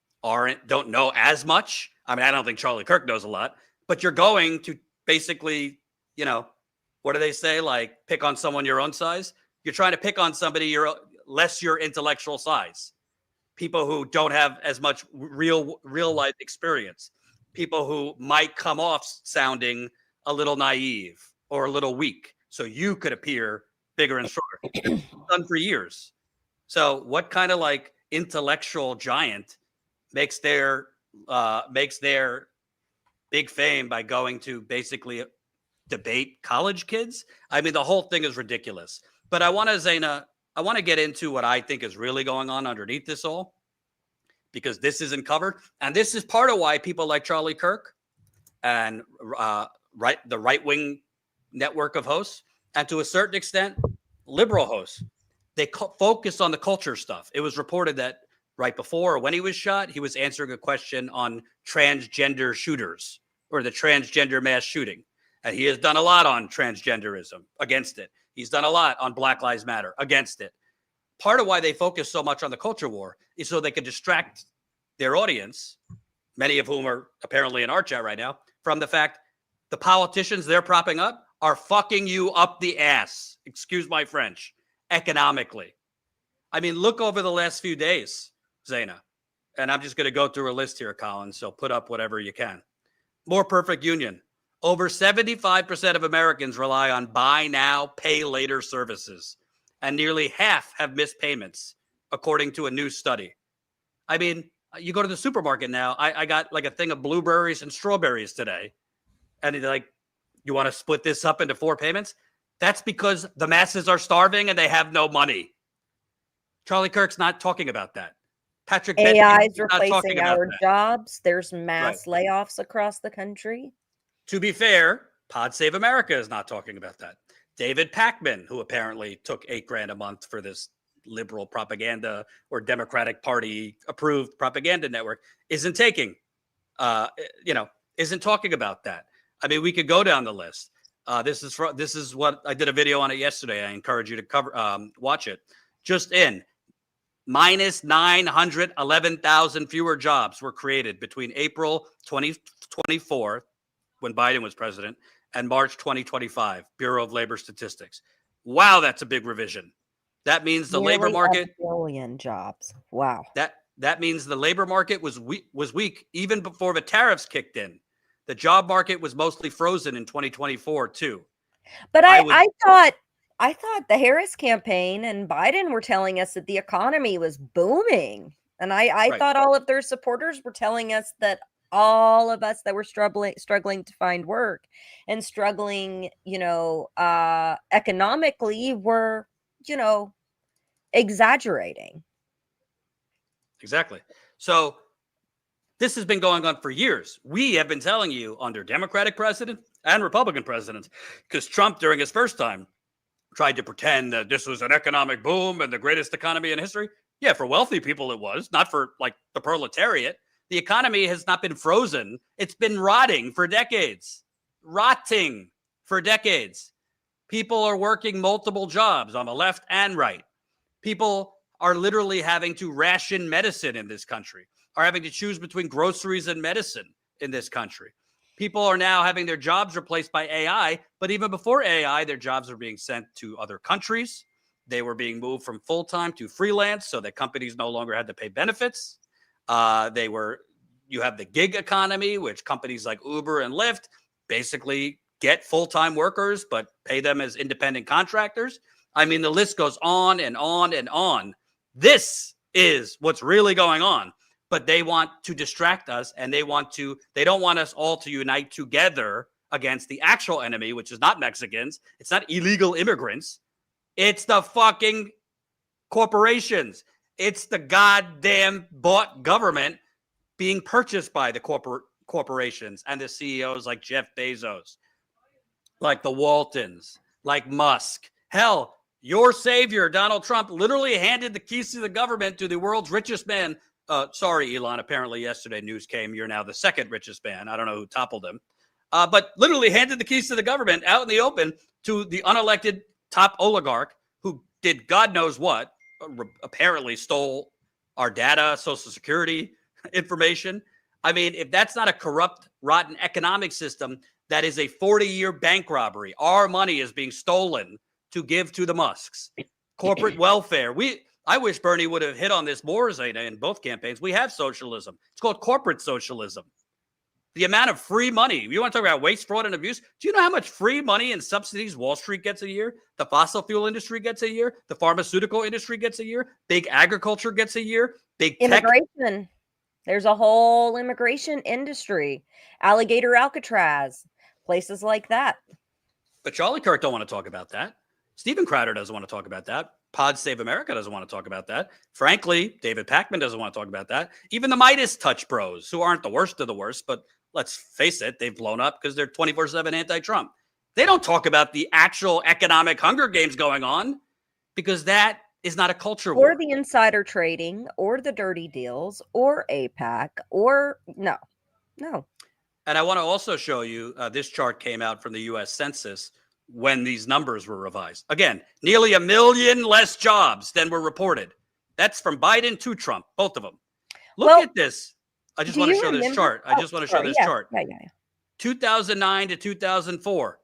don't know as much? I mean, I don't think Charlie Kirk knows a lot, but you're going to basically, what do they say? Like, pick on someone your own size. You're trying to pick on somebody your intellectual size. People who don't have as much real life experience, people who might come off sounding a little naive or a little weak, so you could appear bigger and stronger. Done for years. So what kind of like intellectual giant makes their big fame by going to basically debate college kids? I mean, the whole thing is ridiculous. But I want to get into what I think is really going on underneath this all, because this isn't covered. And this is part of why people like Charlie Kirk and the right-wing network of hosts, and to a certain extent, liberal hosts, they focus on the culture stuff. It was reported that right before, when he was shot, he was answering a question on transgender shooters or the transgender mass shooting. And he has done a lot on transgenderism, against it. He's done a lot on Black Lives Matter, against it. Part of why they focus so much on the culture war is so they can distract their audience, many of whom are apparently in our chat right now, from the fact the politicians they're propping up are fucking you up the ass, excuse my French, economically. I mean, look over the last few days, Zaina, and I'm just going to go through a list here, Colin, so put up whatever you can. More perfect union. Over 75% of Americans rely on buy now, pay later services, and nearly half have missed payments, according to a new study. I mean, you go to the supermarket now. I got like a thing of blueberries and strawberries today, and they're like, you want to split this up into 4 payments? That's because the masses are starving and they have no money. Charlie Kirk's not talking about that. Patrick AI is replacing our jobs. There's mass layoffs across the country. To be fair, Pod Save America is not talking about that. David Pakman, who apparently took $8,000 a month for this liberal propaganda or Democratic Party approved propaganda network, isn't talking about that. I mean, we could go down the list. This is what I did a video on it yesterday. I encourage you to watch it. Just in, minus 911,000 fewer jobs were created between April 2024, when Biden was president, and March 2025, Bureau of Labor Statistics. Wow, that's a big revision. That means the labor Nearly market, 1 billion jobs. Wow. that means the labor market was weak even before the tariffs kicked in. The job market was mostly frozen in 2024 too. But I thought the Harris campaign and Biden were telling us that the economy was booming. And I Right. thought all of their supporters were telling us that all of us that were struggling to find work and struggling, economically were, exaggerating. Exactly. So this has been going on for years. We have been telling you under Democratic presidents and Republican presidents, because Trump, during his first time, tried to pretend that this was an economic boom and the greatest economy in history. Yeah, for wealthy people it was, not for like the proletariat. The economy has not been frozen. It's been rotting for decades. Rotting for decades. People are working multiple jobs on the left and right. People are literally having to ration medicine in this country, are having to choose between groceries and medicine in this country. People are now having their jobs replaced by AI, but even before AI, their jobs are being sent to other countries. They were being moved from full-time to freelance so that companies no longer had to pay benefits. You have the gig economy, which companies like Uber and Lyft basically get full-time workers, but pay them as independent contractors. I mean, the list goes on and on and on. This is what's really going on. But they want to distract us, and they don't want us all to unite together against the actual enemy, which is not Mexicans. It's not illegal immigrants. It's the fucking corporations. It's the goddamn bought government being purchased by the corporations and the CEOs like Jeff Bezos, like the Waltons, like Musk. Hell, your savior, Donald Trump, literally handed the keys to the government to the world's richest man. Sorry, Elon. Apparently yesterday news came. You're now the second richest man. I don't know who toppled him. But literally handed the keys to the government out in the open to the unelected top oligarch who did God knows what, apparently stole our data, Social Security information. I mean, if that's not a corrupt, rotten economic system, that is a 40-year bank robbery. Our money is being stolen to give to the Musks. Corporate welfare. I wish Bernie would have hit on this more, Zeta, in both campaigns. We have socialism. It's called corporate socialism. The amount of free money. You want to talk about waste, fraud, and abuse? Do you know how much free money and subsidies Wall Street gets a year? The fossil fuel industry gets a year? The pharmaceutical industry gets a year? Big agriculture gets a year? Big tech. Immigration. There's a whole immigration industry. Alligator Alcatraz. Places like that. But Charlie Kirk don't want to talk about that. Stephen Crowder doesn't want to talk about that. Pod Save America doesn't want to talk about that. Frankly, David Pakman doesn't want to talk about that. Even the Midas Touch bros, who aren't the worst of the worst, but let's face it, they've blown up because they're 24/7 anti-Trump. They don't talk about the actual economic Hunger Games going on because that is not a culture war. Or the insider trading, or the dirty deals, or APAC, or no. And I want to also show you, this chart came out from the U.S. Census when these numbers were revised. Again, nearly 1 million less jobs than were reported. That's from Biden to Trump, both of them. Look at this. I just want to show this chart. I just want to show this chart. Yeah. 2009 to 2004.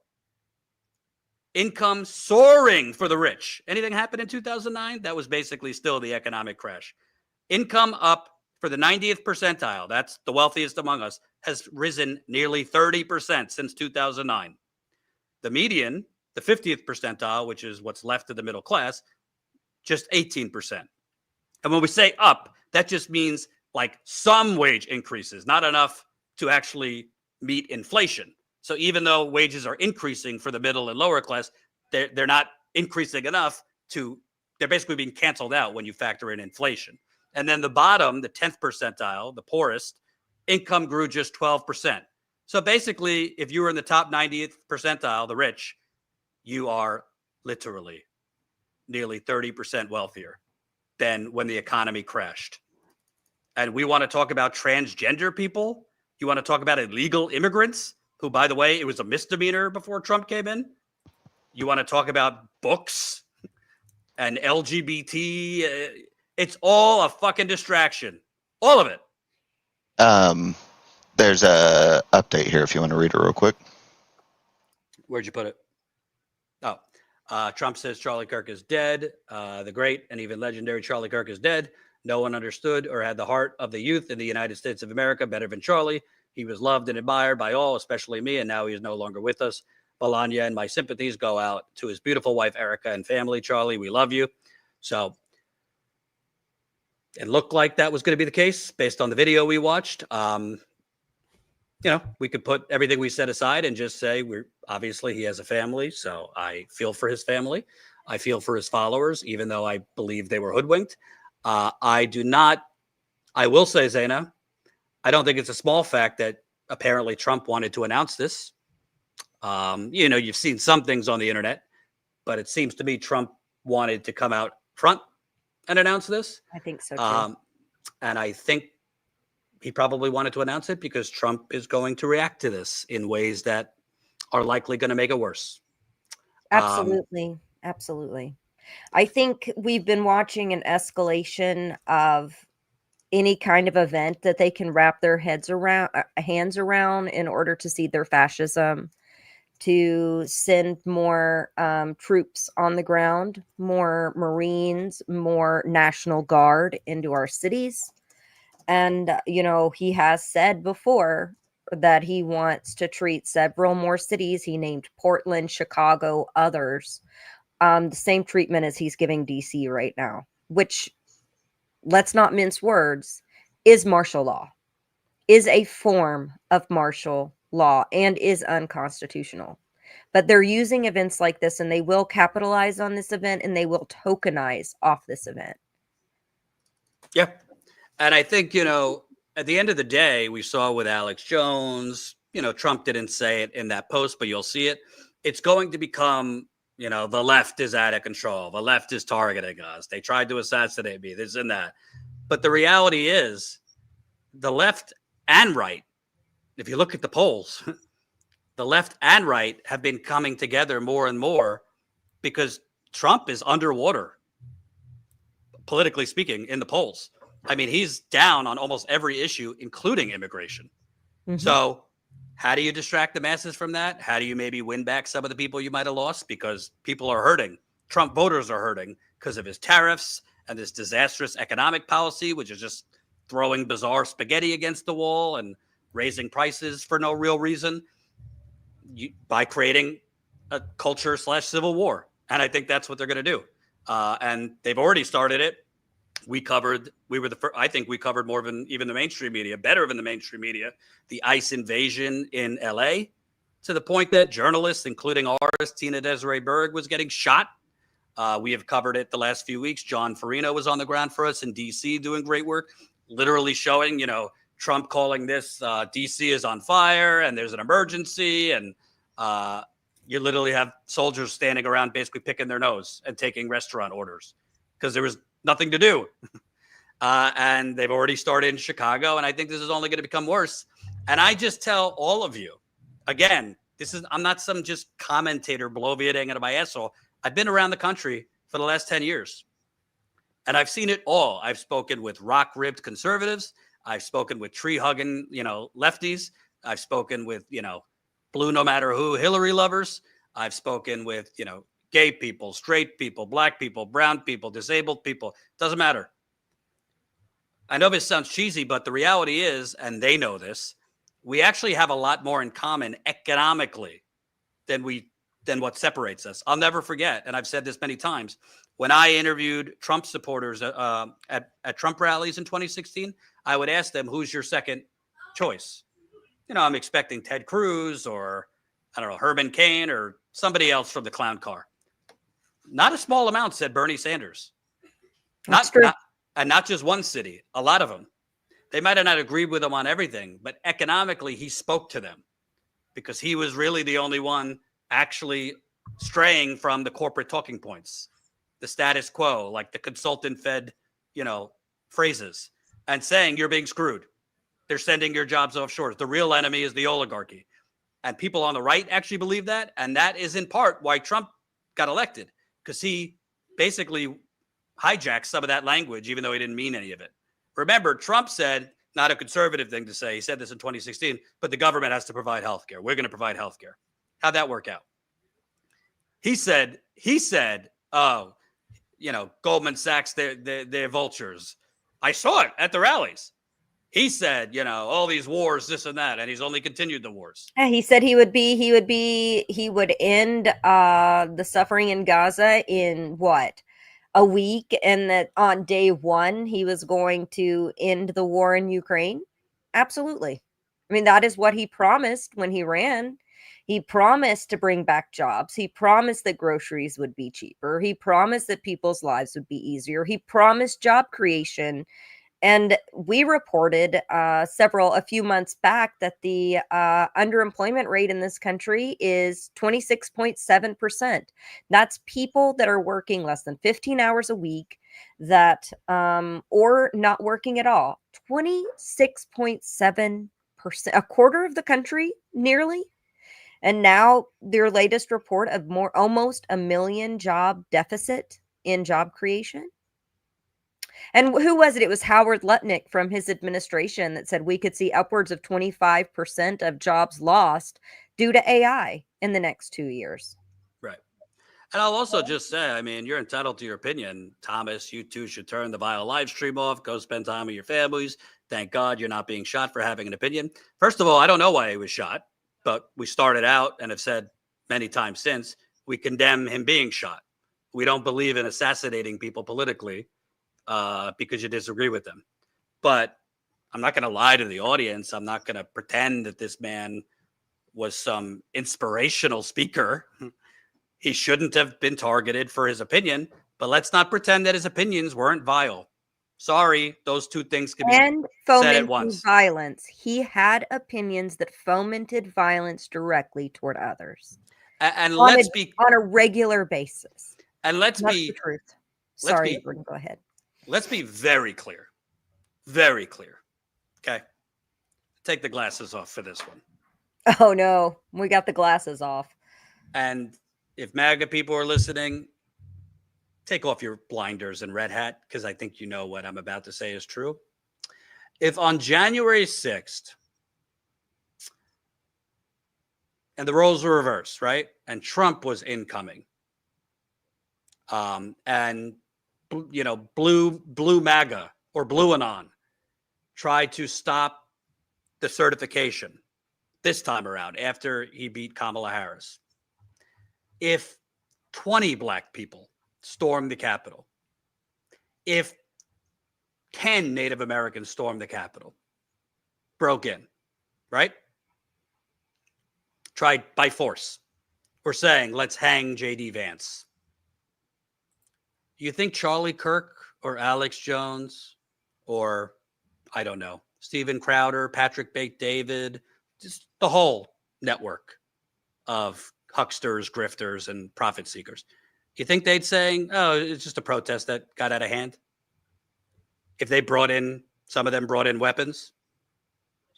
Income soaring for the rich. Anything happened in 2009? That was basically still the economic crash. Income up for the 90th percentile, that's the wealthiest among us, has risen nearly 30% since 2009. The median, the 50th percentile, which is what's left of the middle class, just 18%. And when we say up, that just means like some wage increases, not enough to actually meet inflation. So even though wages are increasing for the middle and lower class, they're not increasing enough they're basically being canceled out when you factor in inflation. And then the bottom, the 10th percentile, the poorest, income grew just 12%. So basically, if you were in the top 90th percentile, the rich, you are literally nearly 30% wealthier than when the economy crashed. And we want to talk about transgender people? You want to talk about illegal immigrants? who, by the way, it was a misdemeanor before Trump came in. You want to talk about books and LGBT? It's all a fucking distraction. All of it. There's a update here if you want to read it real quick. Where'd you put it? Oh, Trump says Charlie Kirk is dead. The great and even legendary Charlie Kirk is dead. No one understood or had the heart of the youth in the United States of America better than Charlie. He was loved and admired by all, especially me, and now he is no longer with us. Melania and my sympathies go out to his beautiful wife, Erica, and family. Charlie, we love you. So it looked like that was going to be the case based on the video we watched. We could put everything we said aside and just say obviously he has a family. So I feel for his family. I feel for his followers, even though I believe they were hoodwinked. I will say, Zaina, I don't think it's a small fact that apparently Trump wanted to announce this. You've seen some things on the internet, but it seems to me Trump wanted to come out front and announce this. I think so too. And I think he probably wanted to announce it because Trump is going to react to this in ways that are likely going to make it worse. Absolutely. Absolutely. I think we've been watching an escalation of any kind of event that they can wrap their hands around in order to see their fascism, to send more troops on the ground, more Marines, more National Guard into our cities. And, he has said before that he wants to treat several more cities. He named Portland, Chicago, others, the same treatment as he's giving DC right now, which, let's not mince words, is martial law, is a form of martial law, and is unconstitutional. But they're using events like this, and they will capitalize on this event, and they will tokenize off this event. Yeah. And I think, at the end of the day, we saw with Alex Jones, Trump didn't say it in that post, but you'll see it. It's going to become, the left is out of control. The left is targeting us. They tried to assassinate me, this and that. But the reality is the left and right, if you look at the polls, the left and right have been coming together more and more because Trump is underwater, politically speaking, in the polls. I mean, he's down on almost every issue, including immigration. Mm-hmm. So how do you distract the masses from that? How do you maybe win back some of the people you might have lost? Because people are hurting. Trump voters are hurting because of his tariffs and this disastrous economic policy, which is just throwing bizarre spaghetti against the wall and raising prices for no real reason by creating a culture/civil war. And I think that's what they're going to do. And they've already started it. I think we covered more than even the mainstream media, better than the mainstream media, the ICE invasion in LA, to the point that journalists, including ours, Tina Desiree Berg, was getting shot. We have covered it the last few weeks. John Farina was on the ground for us in DC doing great work, literally showing, Trump calling this DC is on fire and there's an emergency. And you literally have soldiers standing around basically picking their nose and taking restaurant orders because there was nothing to do. And they've already started in Chicago. And I think this is only going to become worse. And I just tell all of you, again, I'm not some just commentator bloviating out of my asshole. I've been around the country for the last 10 years. And I've seen it all. I've spoken with rock-ribbed conservatives. I've spoken with tree-hugging, lefties. I've spoken with, blue no matter who Hillary lovers. I've spoken with, gay people, straight people, black people, brown people, disabled people. Doesn't matter. I know this sounds cheesy, but the reality is, and they know this, we actually have a lot more in common economically than what separates us. I'll never forget, and I've said this many times, when I interviewed Trump supporters at Trump rallies in 2016, I would ask them, who's your second choice? I'm expecting Ted Cruz or, I don't know, Herman Cain or somebody else from the clown car. Not a small amount said Bernie Sanders. That's true. Not just one city, a lot of them. They might have not agreed with him on everything, but economically, he spoke to them because he was really the only one actually straying from the corporate talking points, the status quo, like the consultant-fed, phrases, and saying you're being screwed. They're sending your jobs offshore. The real enemy is the oligarchy. And people on the right actually believe that. And that is in part why Trump got elected, because he basically hijacked some of that language, even though he didn't mean any of it. Remember, Trump said, not a conservative thing to say, he said this in 2016, but the government has to provide health care. We're going to provide health care. How'd that work out? He said, oh, Goldman Sachs, they're vultures. I saw it at the rallies. He said, all these wars, this and that, and he's only continued the wars. Yeah, he said he would end the suffering in Gaza in a week, and that on day one he was going to end the war in Ukraine. Absolutely. I mean, that is what he promised when he ran. He promised to bring back jobs. He promised that groceries would be cheaper. He promised that people's lives would be easier. He promised job creation. And we reported a few months back that the underemployment rate in this country is 26.7%. That's people that are working less than 15 hours a week, that or not working at all. 26.7%, a quarter of the country, nearly. And now their latest report of almost a million job deficit in job creation. And who was it? It was Howard Lutnick from his administration that said we could see upwards of 25% of jobs lost due to AI in the next 2 years. Right. And I'll also just say, I mean, you're entitled to your opinion. Thomas, you too should turn the vile live stream off. Go spend time with your families. Thank God you're not being shot for having an opinion. First of all, I don't know why he was shot, but we started out and have said many times since, we condemn him being shot. We don't believe in assassinating people politically because you disagree with them. But I'm not going to lie to the audience. I'm not going to pretend that this man was some inspirational speaker. He shouldn't have been targeted for his opinion, but let's not pretend that his opinions weren't vile. Sorry, those two things can be said at once. Violence. He had opinions that fomented violence directly toward others. And let's be on a regular basis. And let's That's be the truth. Sorry, Edward, go ahead. Let's be very clear. Very clear. Okay. Take the glasses off for this one. Oh no, we got the glasses off. And if MAGA people are listening, take off your blinders and red hat, because I think you know what I'm about to say is true. If on January 6th, and the roles were reversed, right? And Trump was incoming, and blue MAGA or Blue Anon tried to stop the certification this time around after he beat Kamala Harris. If 20 black people stormed the Capitol, if 10 Native Americans stormed the Capitol, broke in, right? Tried by force. We're saying, let's hang J.D. Vance. You think Charlie Kirk or Alex Jones or, I don't know, Steven Crowder, Patrick Bate-David, just the whole network of hucksters, grifters, and profit seekers, you think they'd say, oh, it's just a protest that got out of hand? If they some of them brought in weapons,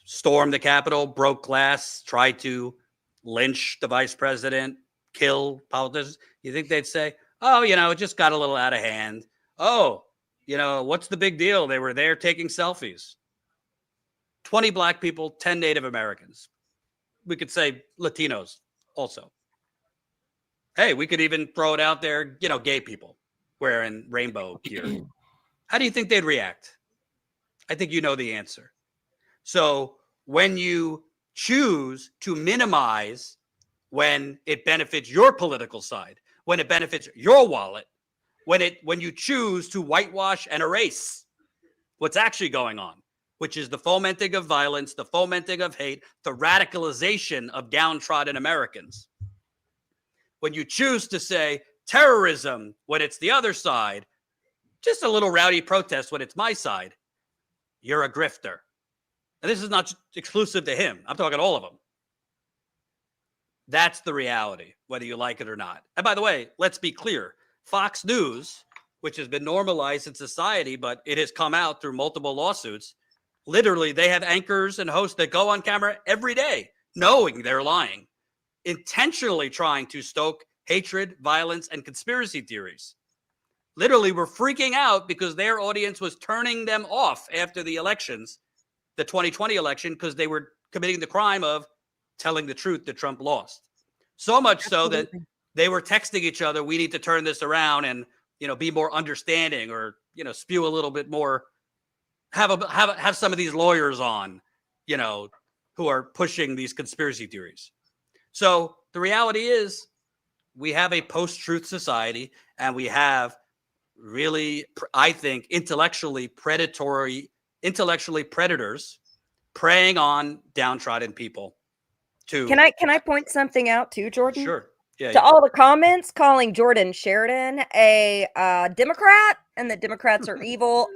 stormed the Capitol, broke glass, tried to lynch the vice president, kill politicians, you think they'd say, oh, it just got a little out of hand. Oh, what's the big deal? They were there taking selfies. 20 black people, 10 Native Americans. We could say Latinos also. Hey, we could even throw it out there, gay people wearing rainbow gear. How do you think they'd react? I think you know the answer. So when you choose to minimize when it benefits your political side, when it benefits your wallet, when you choose to whitewash and erase what's actually going on, which is the fomenting of violence, the fomenting of hate, the radicalization of downtrodden Americans. When you choose to say terrorism when it's the other side, just a little rowdy protest when it's my side, you're a grifter. And this is not exclusive to him. I'm talking all of them. That's the reality, whether you like it or not. And by the way, let's be clear. Fox News, which has been normalized in society, but it has come out through multiple lawsuits. Literally, they have anchors and hosts that go on camera every day, knowing they're lying, intentionally trying to stoke hatred, violence, and conspiracy theories. Literally were freaking out because their audience was turning them off after the elections, the 2020 election, because they were committing the crime of telling the truth that Trump lost. So much so that they were texting each other, we need to turn this around and, be more understanding, or, spew a little bit more, have some of these lawyers on, who are pushing these conspiracy theories. So the reality is we have a post-truth society, and we have really, I think, intellectually predators preying on downtrodden people. Can I point something out too, Jordan? Sure. Yeah. To all the comments calling Jordan Sheridan a Democrat and that Democrats are evil,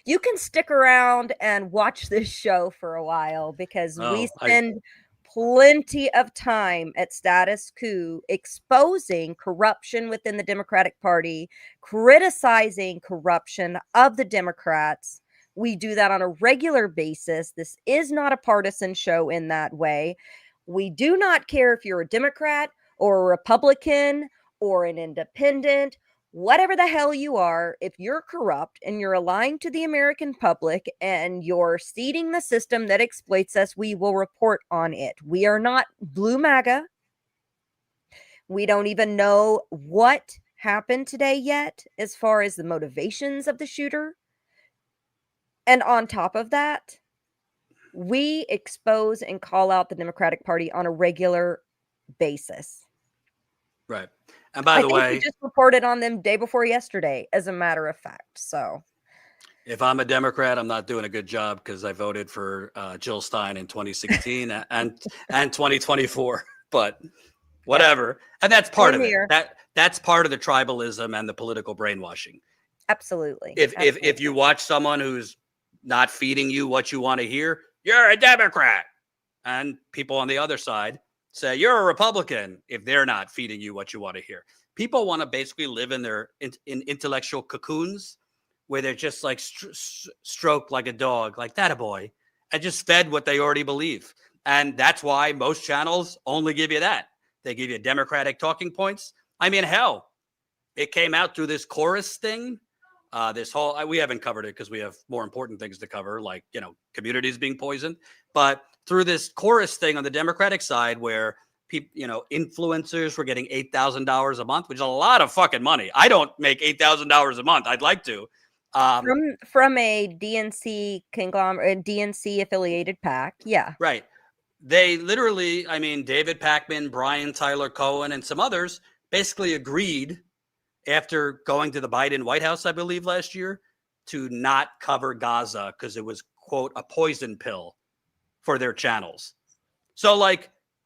you can stick around and watch this show for a while, because we spend plenty of time at Status Coup exposing corruption within the Democratic Party, criticizing corruption of the Democrats. We do that on a regular basis. This is not a partisan show in that way. We do not care if you're a Democrat or a Republican or an independent, whatever the hell you are. If you're corrupt and you're lying to the American public and you're seeding the system that exploits us, we will report on it. We are not Blue MAGA. We don't even know what happened today yet as far as the motivations of the shooter. And on top of that, we expose and call out the Democratic Party on a regular basis. Right. And by the way, we just reported on them day before yesterday, as a matter of fact. So if I'm a Democrat, I'm not doing a good job because I voted for Jill Stein in 2016 and 2024. But whatever. And that's part of it. That's part of the tribalism and the political brainwashing. Absolutely. If you watch someone who's not feeding you what you want to hear, you're a Democrat. And people on the other side say you're a Republican if they're not feeding you what you want to hear. People want to basically live in their in intellectual cocoons where they're just like stroked like a dog, like that a boy, and just fed what they already believe. And that's why most channels only give you that. They give you Democratic talking points. I mean, hell, it came out through this chorus thing. This whole, we haven't covered it because we have more important things to cover, like, communities being poisoned. But through this chorus thing on the Democratic side, where people, influencers were getting $8,000 a month, which is a lot of fucking money. I don't make $8,000 a month. I'd like to. From a DNC conglomerate, DNC affiliated PAC. Yeah. Right. They literally, David Pakman, Brian Tyler Cohen, and some others basically agreed after going to the Biden White House, I believe, last year, to not cover Gaza because it was, quote, a poison pill for their channels. So,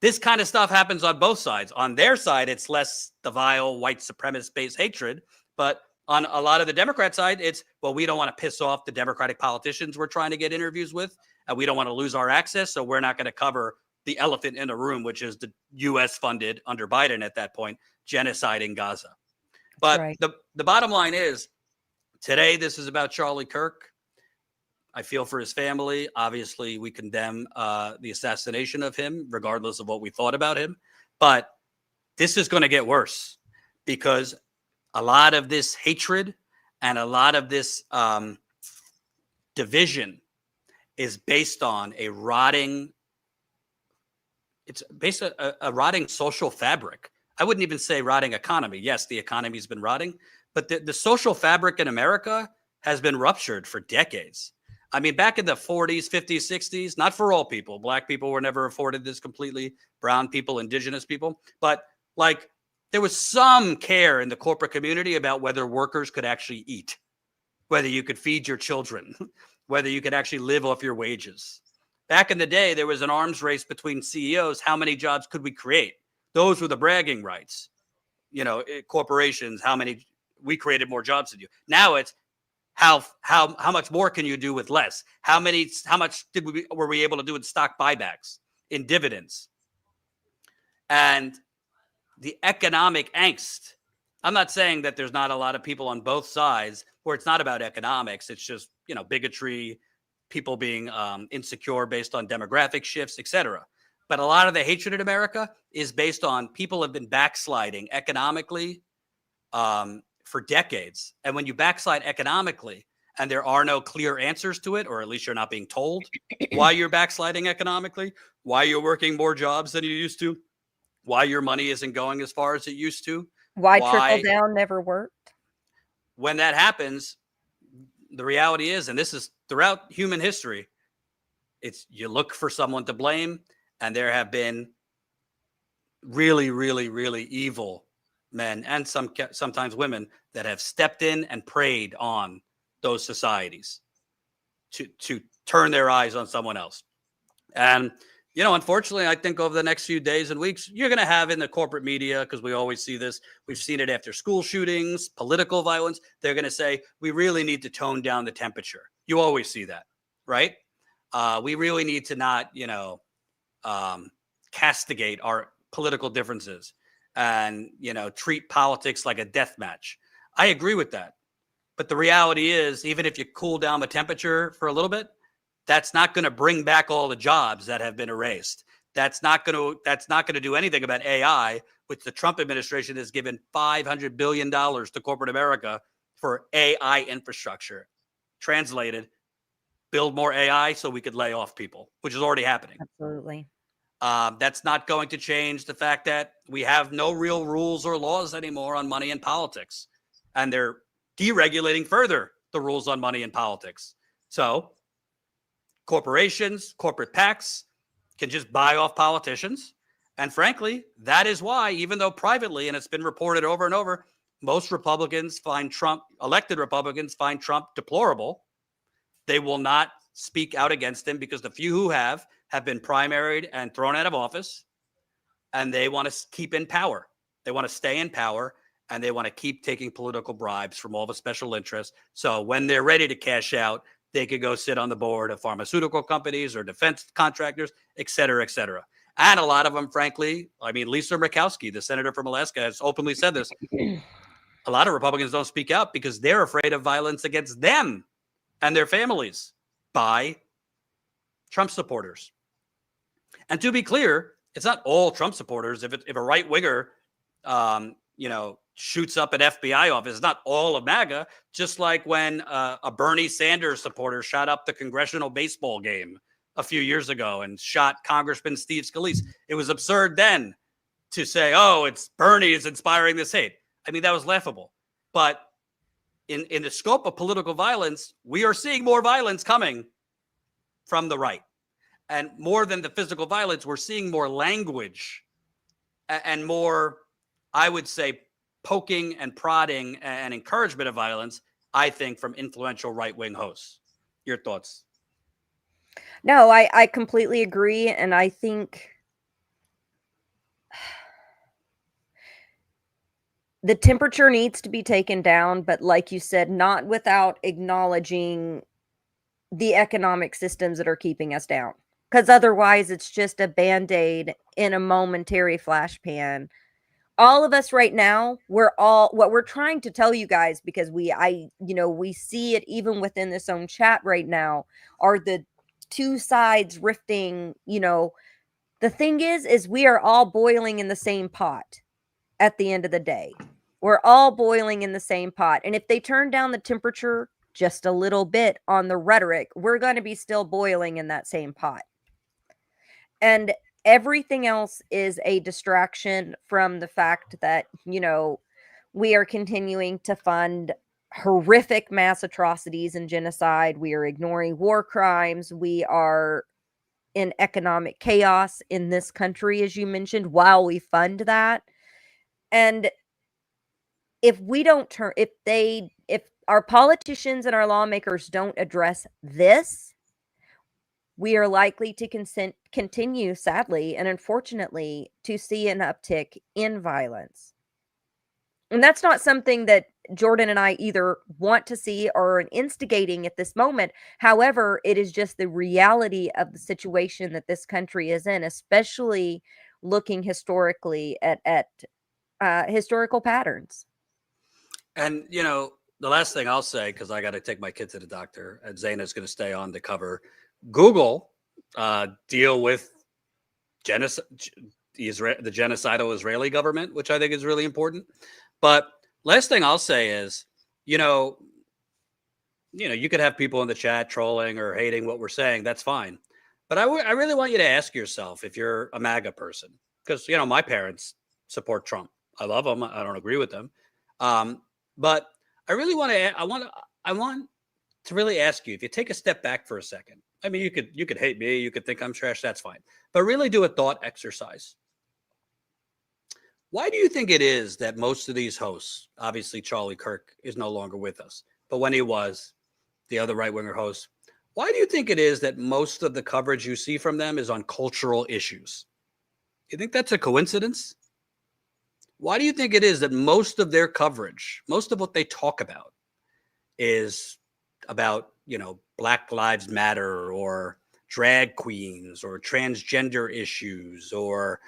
this kind of stuff happens on both sides. On their side, it's less the vile white supremacist-based hatred. But on a lot of the Democrat side, it's, well, we don't want to piss off the Democratic politicians we're trying to get interviews with, and we don't want to lose our access, so we're not going to cover the elephant in the room, which is the U.S.-funded, under Biden at that point, genocide in Gaza. But right. The bottom line is, today this is about Charlie Kirk. I feel for his family. Obviously, we condemn the assassination of him, regardless of what we thought about him. But this is going to get worse because a lot of this hatred and a lot of this division is based on a rotting social fabric. I wouldn't even say rotting economy. Yes, the economy's been rotting, but the social fabric in America has been ruptured for decades. Back in the 40s, 50s, 60s, not for all people. Black people were never afforded this completely. Brown people, indigenous people. But there was some care in the corporate community about whether workers could actually eat, whether you could feed your children, whether you could actually live off your wages. Back in the day, there was an arms race between CEOs. How many jobs could we create? Those were the bragging rights. Corporations, how many, we created more jobs than you. Now it's how much more can you do with less? How much were we able to do in stock buybacks, in dividends? And the economic angst. I'm not saying that there's not a lot of people on both sides where it's not about economics. It's just, bigotry, people being insecure based on demographic shifts, etc. But a lot of the hatred in America is based on people have been backsliding economically for decades. And when you backslide economically and there are no clear answers to it, or at least you're not being told why you're backsliding economically, why you're working more jobs than you used to, why your money isn't going as far as it used to. Why trickle down never worked? When that happens, the reality is, and this is throughout human history, it's you look for someone to blame, and there have been really, really, really evil men and sometimes women that have stepped in and preyed on those societies to turn their eyes on someone else. And unfortunately, I think over the next few days and weeks, you're going to have in the corporate media, because we always see this, we've seen it after school shootings, political violence, they're going to say, we really need to tone down the temperature. You always see that, right? We really need to not, castigate our political differences and, treat politics like a death match. I agree with that. But the reality is, even if you cool down the temperature for a little bit, that's not going to bring back all the jobs that have been erased. That's not going to do anything about AI, which the Trump administration has given $500 billion to corporate America for AI infrastructure. Translated, build more AI so we could lay off people, which is already happening. Absolutely. That's not going to change the fact that we have no real rules or laws anymore on money and politics. And they're deregulating further the rules on money and politics. So corporations, corporate PACs can just buy off politicians. And frankly, that is why, even though privately, and it's been reported over and over, most Republicans find Trump, elected Republicans find Trump deplorable. They will not speak out against him because the few who have been primaried and thrown out of office, and they want to keep in power. They want to stay in power, and they want to keep taking political bribes from all the special interests. So when they're ready to cash out, they could go sit on the board of pharmaceutical companies or defense contractors, et cetera, et cetera. And a lot of them, frankly, I mean, Lisa Murkowski, the senator from Alaska, has openly said this. A lot of Republicans don't speak out because they're afraid of violence against them and their families by Trump supporters. And to be clear, it's not all Trump supporters. If a right winger, shoots up an FBI office, it's not all of MAGA. Just like when a Bernie Sanders supporter shot up the congressional baseball game a few years ago and shot Congressman Steve Scalise. It was absurd then to say, "Oh, it's Bernie is inspiring this hate." I mean, that was laughable. But in the scope of political violence, we are seeing more violence coming from the right. And more than the physical violence, we're seeing more language and more, I would say, poking and prodding and encouragement of violence, I think, from influential right-wing hosts. Your thoughts? No, I completely agree. And I think the temperature needs to be taken down, but like you said, not without acknowledging the economic systems that are keeping us down. Because otherwise, it's just a Band-Aid in a momentary flash pan. All of us right now, what we're trying to tell you guys, because we see it even within this own chat right now, are the two sides rifting. The thing is we are all boiling in the same pot at the end of the day. We're all boiling in the same pot. And if they turn down the temperature just a little bit on the rhetoric, we're going to be still boiling in that same pot. And everything else is a distraction from the fact that, we are continuing to fund horrific mass atrocities and genocide. We are ignoring war crimes. We are in economic chaos in this country, as you mentioned, while we fund that. And if our politicians and our lawmakers don't address this, we are likely to continue, sadly and unfortunately, to see an uptick in violence. And that's not something that Jordan and I either want to see or are instigating at this moment. However, it is just the reality of the situation that this country is in, especially looking historically at historical patterns. And, the last thing I'll say, because I got to take my kid to the doctor, and Zaina's going to stay on to cover Google deal with the genocidal Israeli government, which I think is really important. But last thing I'll say is, you could have people in the chat trolling or hating what we're saying. That's fine. But I really want you to ask yourself if you're a MAGA person, because, my parents support Trump. I love them. I don't agree with them. But I really want to really ask you, if you take a step back for a second. I mean, you could hate me. You could think I'm trash. That's fine. But really do a thought exercise. Why do you think it is that most of these hosts, obviously Charlie Kirk is no longer with us, but when he was, the other right-winger hosts, why do you think it is that most of the coverage you see from them is on cultural issues? You think that's a coincidence? Why do you think it is that most of their coverage, most of what they talk about is about, Black Lives Matter or drag queens or transgender issues or,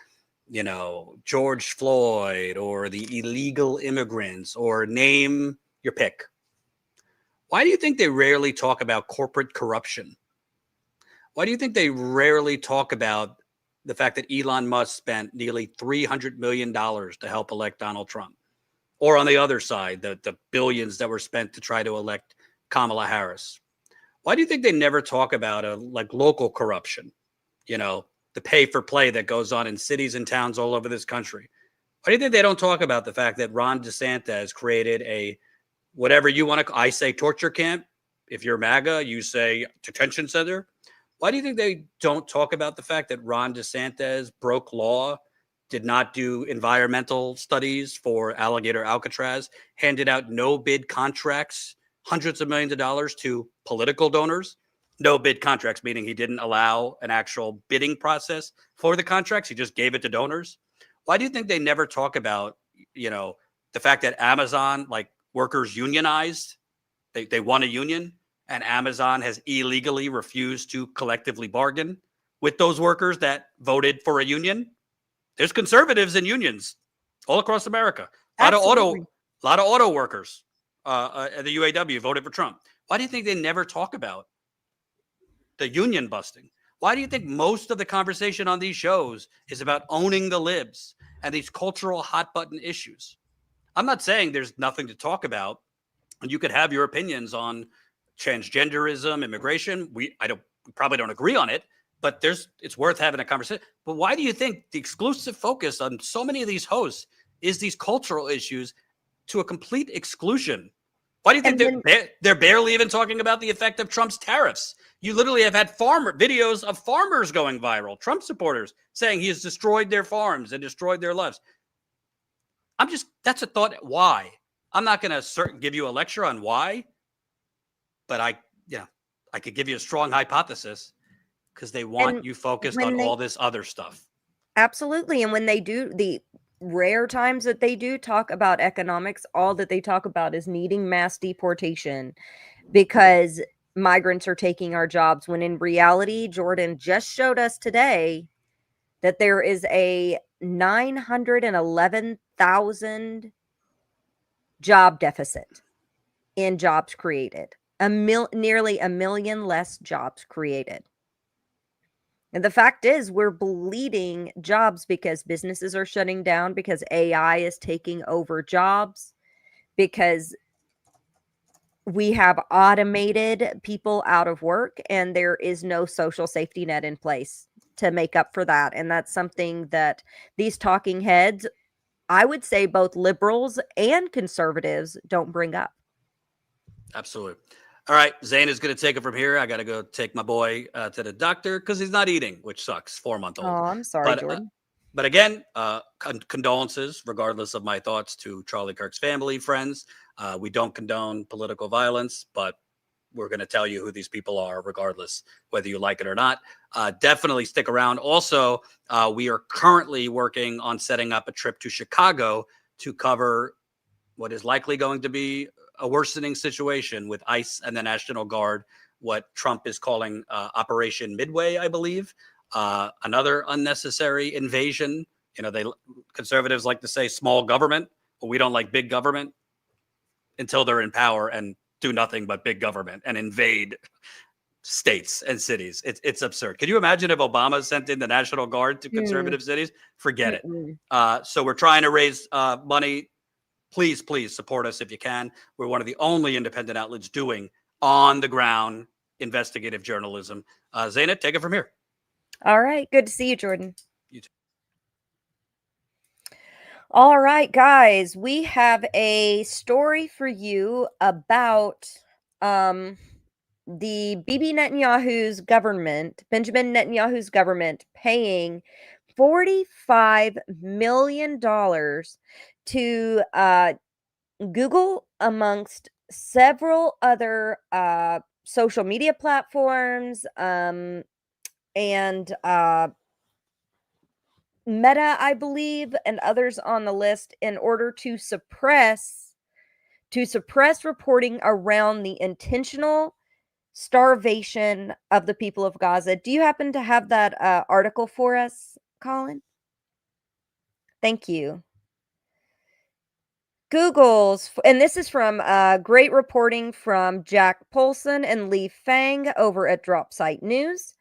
George Floyd or the illegal immigrants or name your pick? Why do you think they rarely talk about corporate corruption? Why do you think they rarely talk about the fact that Elon Musk spent nearly $300 million to help elect Donald Trump? Or on the other side, the billions that were spent to try to elect Kamala Harris? Why do you think they never talk about local corruption? The pay for play that goes on in cities and towns all over this country. Why do you think they don't talk about the fact that Ron DeSantis created a whatever you want to, I say torture camp. If you're MAGA, you say detention center. Why do you think they don't talk about the fact that Ron DeSantis broke law, did not do environmental studies for Alligator Alcatraz, handed out no bid contracts, hundreds of millions of dollars to political donors? No bid contracts, meaning he didn't allow an actual bidding process for the contracts. He just gave it to donors. Why do you think they never talk about, the fact that Amazon, workers unionized, they won a union, and Amazon has illegally refused to collectively bargain with those workers that voted for a union? There's conservatives in unions all across America. A lot of auto workers at the UAW voted for Trump. Why do you think they never talk about the union busting? Why do you think most of the conversation on these shows is about owning the libs and these cultural hot button issues? I'm not saying there's nothing to talk about, and you could have your opinions on transgenderism, immigration. We probably don't agree on it, but it's worth having a conversation. But why do you think the exclusive focus on so many of these hosts is these cultural issues to a complete exclusion? Why do you think they're barely even talking about the effect of Trump's tariffs? You literally have had videos of farmers going viral, Trump supporters saying he has destroyed their farms and destroyed their lives. That's a thought. Why? I'm not going to give you a lecture on why, but I could give you a strong hypothesis, because they want you focused on all this other stuff. Absolutely. And when they do, the rare times that they do talk about economics, all that they talk about is needing mass deportation because migrants are taking our jobs, when in reality, Jordan just showed us today that there is a 911,000 job deficit in jobs created, nearly a million less jobs created. And the fact is, we're bleeding jobs because businesses are shutting down, because AI is taking over jobs, because we have automated people out of work, and there is no social safety net in place to make up for that. And that's something that these talking heads, I would say both liberals and conservatives, don't bring up. Absolutely. All right, Zane is going to take it from here. I got to go take my boy to the doctor because he's not eating, which sucks. 4-month-old. Oh, I'm sorry, Jordan. But again, condolences, regardless of my thoughts, to Charlie Kirk's family, friends. We don't condone political violence, but we're going to tell you who these people are, regardless, whether you like it or not. Definitely stick around. Also, we are currently working on setting up a trip to Chicago to cover what is likely going to be a worsening situation with ICE and the National Guard, what Trump is calling Operation Midway, I believe. Another unnecessary invasion. Conservatives like to say small government, but we don't like big government until they're in power and do nothing but big government and invade states and cities. It's absurd. Can you imagine if Obama sent in the National Guard to conservative cities? Forget it. So we're trying to raise money. Please support us if you can. We're one of the only independent outlets doing on the ground investigative journalism. Zaina, take it from here. All right. Good to see you, Jordan. You too. All right, guys. We have a story for you about the Benjamin Netanyahu's government, paying $45 million to Google, amongst several other social media platforms, and Meta, I believe, and others on the list, in order to suppress reporting around the intentional starvation of the people of Gaza. Do you happen to have that article for us, Colin? Thank you. And this is from great reporting from Jack Polson and Lee Fang over at Dropsite News.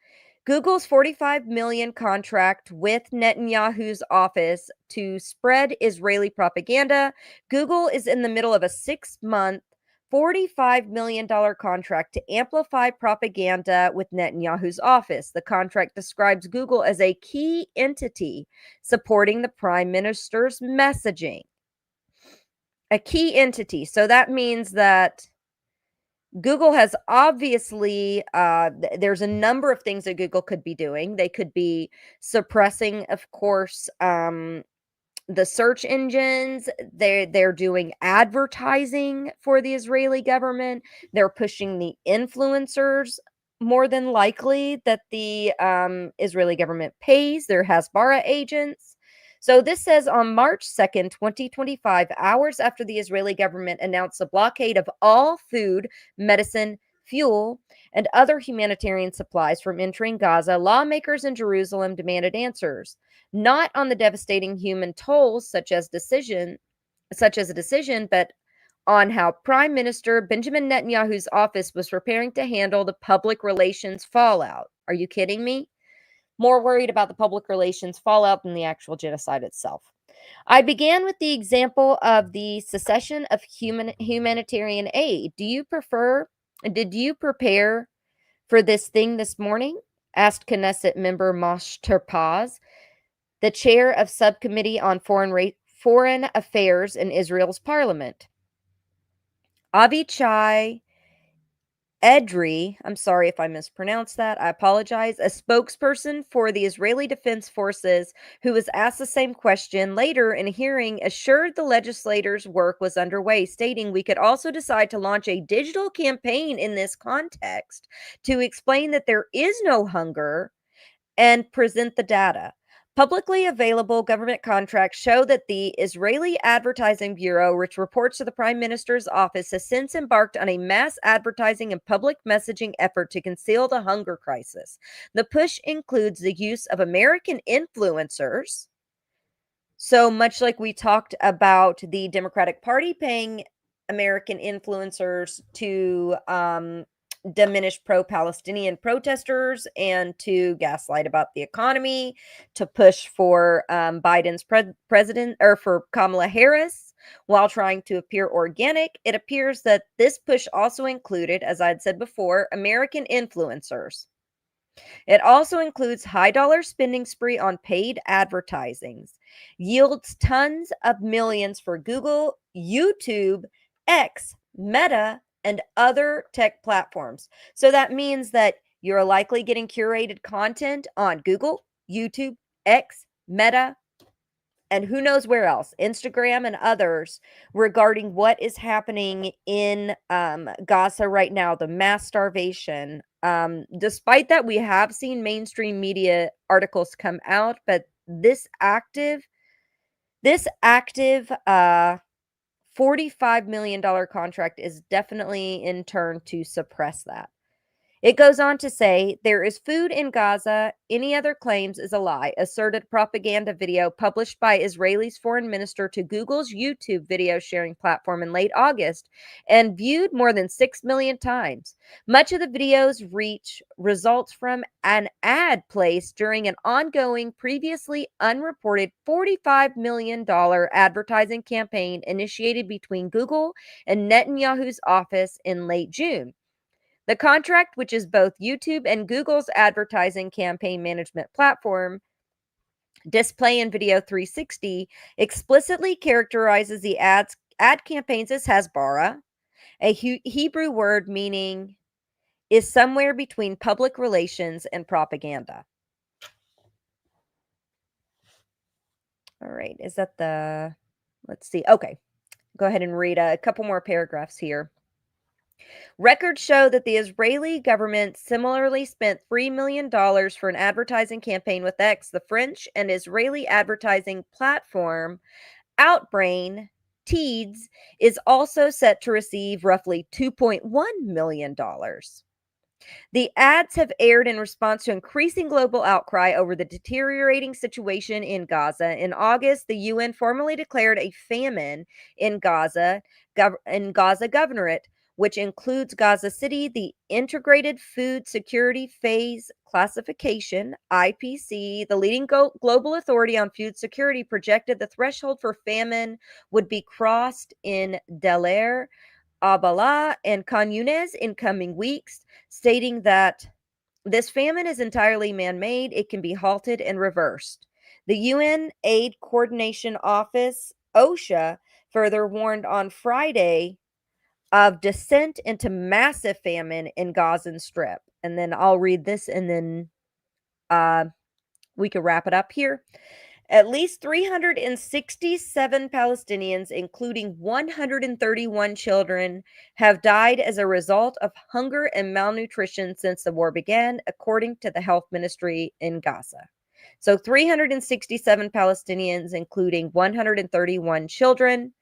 Google's $45 million contract with Netanyahu's office to spread Israeli propaganda. Google is in the middle of a 6-month, $45 million contract to amplify propaganda with Netanyahu's office. The contract describes Google as a key entity supporting the prime minister's messaging. A key entity. So that means that Google has obviously, there's a number of things that Google could be doing. They could be suppressing, of course, the search engines. They're doing advertising for the Israeli government. They're pushing the influencers, more than likely, that the Israeli government pays. They're Hasbara agents. So this says on March 2nd, 2025, hours after the Israeli government announced a blockade of all food, medicine, fuel, and other humanitarian supplies from entering Gaza, lawmakers in Jerusalem demanded answers, not on the devastating human tolls such as a decision, but on how Prime Minister Benjamin Netanyahu's office was preparing to handle the public relations fallout. Are you kidding me? More worried about the public relations fallout than the actual genocide itself. I began with the example of the cessation of humanitarian aid. Did you prepare for this thing this morning? Asked Knesset member Moshe Terpaz, the chair of subcommittee on foreign affairs in Israel's parliament. Avichai Edri, I'm sorry if I mispronounced that, I apologize, a spokesperson for the Israeli Defense Forces who was asked the same question later in a hearing, assured the legislators' work was underway, stating, "We could also decide to launch a digital campaign in this context to explain that there is no hunger and present the data." Publicly available government contracts show that the Israeli Advertising Bureau, which reports to the Prime Minister's office, has since embarked on a mass advertising and public messaging effort to conceal the hunger crisis. The push includes the use of American influencers. So much like we talked about the Democratic Party paying American influencers to diminish pro-Palestinian protesters and to gaslight about the economy, to push for Biden's president, or for Kamala Harris, while trying to appear organic. It appears that this push also included, as I'd said before, American influencers. It also includes high-dollar spending spree on paid advertisings, yields tons of millions for Google, YouTube, X, Meta, and other tech platforms. So that means that you're likely getting curated content on Google, YouTube, X, Meta, and who knows where else, Instagram and others, regarding what is happening in Gaza right now, the mass starvation. Despite that, we have seen mainstream media articles come out, but this active $45 million contract is definitely in turn to suppress that. It goes on to say, there is food in Gaza. Any other claims is a lie, asserted propaganda video published by Israel's foreign minister to Google's YouTube video sharing platform in late August and viewed more than 6 million times. Much of the video's reach results from an ad placed during an ongoing, previously unreported $45 million advertising campaign initiated between Google and Netanyahu's office in late June. The contract, which is both YouTube and Google's advertising campaign management platform, Display and Video 360, explicitly characterizes the ad campaigns as hasbara, a Hebrew word meaning is somewhere between public relations and propaganda. All right, is that the, let's see. Okay, go ahead and read a couple more paragraphs here. Records show that the Israeli government similarly spent $3 million for an advertising campaign with X. The French and Israeli advertising platform Outbrain Teads is also set to receive roughly $2.1 million. The ads have aired in response to increasing global outcry over the deteriorating situation in Gaza. In August, the UN formally declared a famine in Gaza Governorate, which includes Gaza City. The Integrated Food Security Phase Classification, IPC, the leading global authority on food security, projected the threshold for famine would be crossed in Deir al-Balah and Khan Yunis in coming weeks, stating that this famine is entirely man-made. It can be halted and reversed. The UN Aid Coordination Office, OSHA, further warned on Friday of descent into massive famine in Gaza Strip. And then I'll read this and then we can wrap it up here. At least 367 Palestinians, including 131 children, have died as a result of hunger and malnutrition since the war began, according to the health ministry in Gaza. So 367 Palestinians, including 131 children.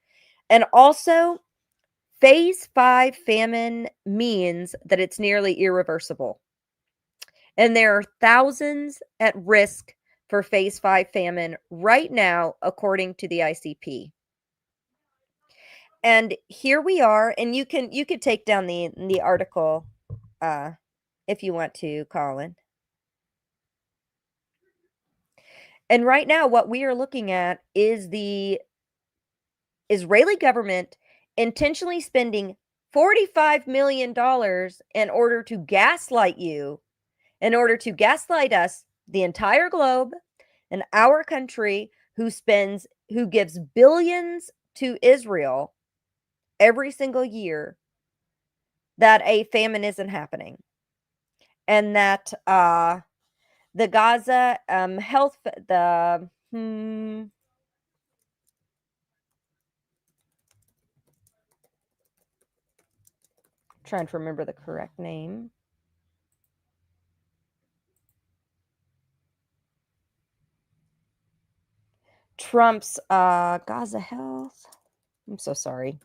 And also, Phase 5 famine means that it's nearly irreversible. And there are thousands at risk for Phase 5 famine right now, according to the ICP. And here we are, and you could take down the article if you want to, Colin. And right now, what we are looking at is the Israeli government intentionally spending $45 million in order to gaslight you, in order to gaslight us, the entire globe, and our country, who gives billions to Israel every single year, that a famine isn't happening. And that the Gaza health, trying to remember the correct name. Trump's Gaza Health. I'm so sorry.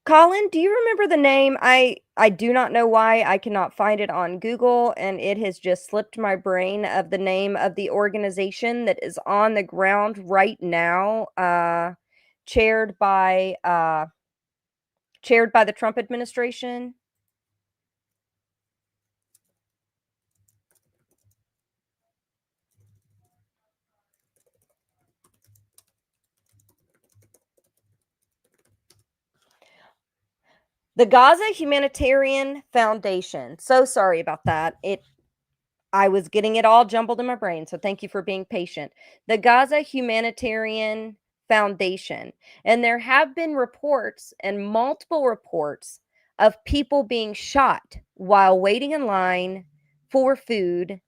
Colin, do you remember the name? I do not know why I cannot find it on Google, and it has just slipped my brain of the name of the organization that is on the ground right now, chaired by the Trump administration. The Gaza Humanitarian Foundation. So sorry about that. I was getting it all jumbled in my brain, so thank you for being patient. The Gaza Humanitarian Foundation. And there have been reports, and multiple reports, of people being shot while waiting in line for food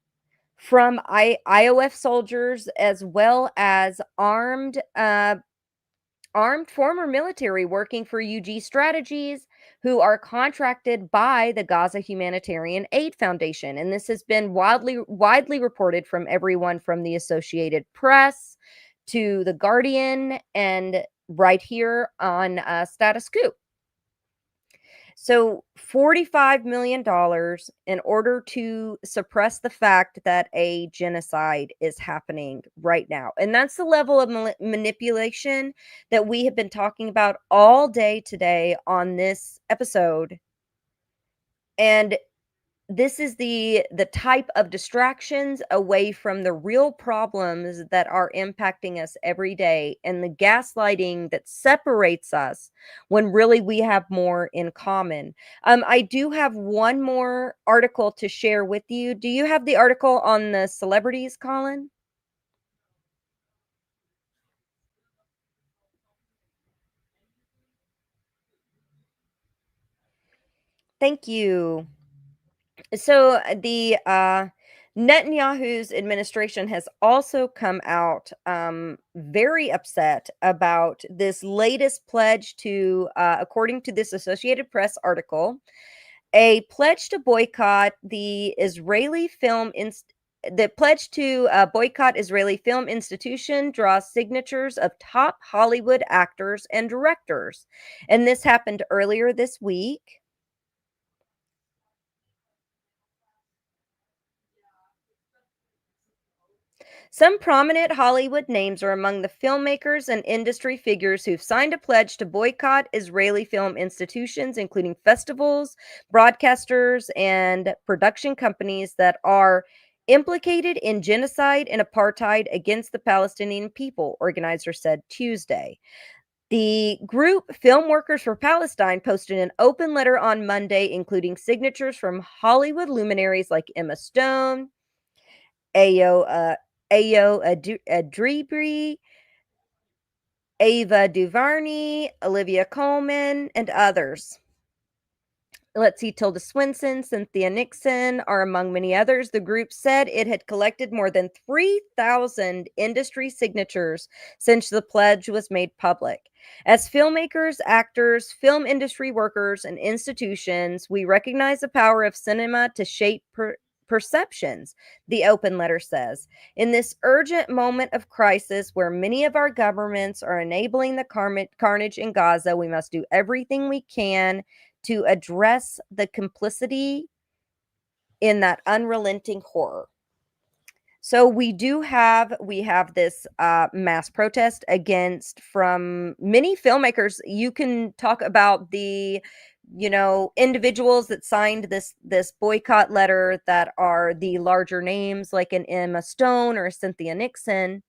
from IOF soldiers, as well as armed former military working for UG Strategies, who are contracted by the Gaza Humanitarian Aid Foundation. And this has been widely reported from everyone from the Associated Press to The Guardian and right here on Status Coup. So $45 million in order to suppress the fact that a genocide is happening right now. And that's the level of manipulation that we have been talking about all day today on this episode. And this is the type of distractions away from the real problems that are impacting us every day, and the gaslighting that separates us when really we have more in common. I do have one more article to share with you. Do you have the article on the celebrities, Colin? Thank you. So the Netanyahu's administration has also come out very upset about this latest pledge to, according to this Associated Press article, a pledge to boycott the Israeli film. The pledge to boycott Israeli film institution draws signatures of top Hollywood actors and directors, and this happened earlier this week. Some prominent Hollywood names are among the filmmakers and industry figures who've signed a pledge to boycott Israeli film institutions, including festivals, broadcasters, and production companies that are implicated in genocide and apartheid against the Palestinian people, organizers said Tuesday. The group Film Workers for Palestine posted an open letter on Monday, including signatures from Hollywood luminaries like Emma Stone, Ayo Adribri, Ava DuVernay, Olivia Colman, and others. Let's see, Tilda Swinton, Cynthia Nixon are among many others. The group said it had collected more than 3,000 industry signatures since the pledge was made public. As filmmakers, actors, film industry workers, and institutions, we recognize the power of cinema to shape perceptions, the open letter says. In this urgent moment of crisis where many of our governments are enabling the carnage in Gaza, we must do everything we can to address the complicity in that unrelenting horror. So we have this mass protest against from many filmmakers. You can talk about the individuals that signed this boycott letter that are the larger names like an Emma Stone or Cynthia Nixon.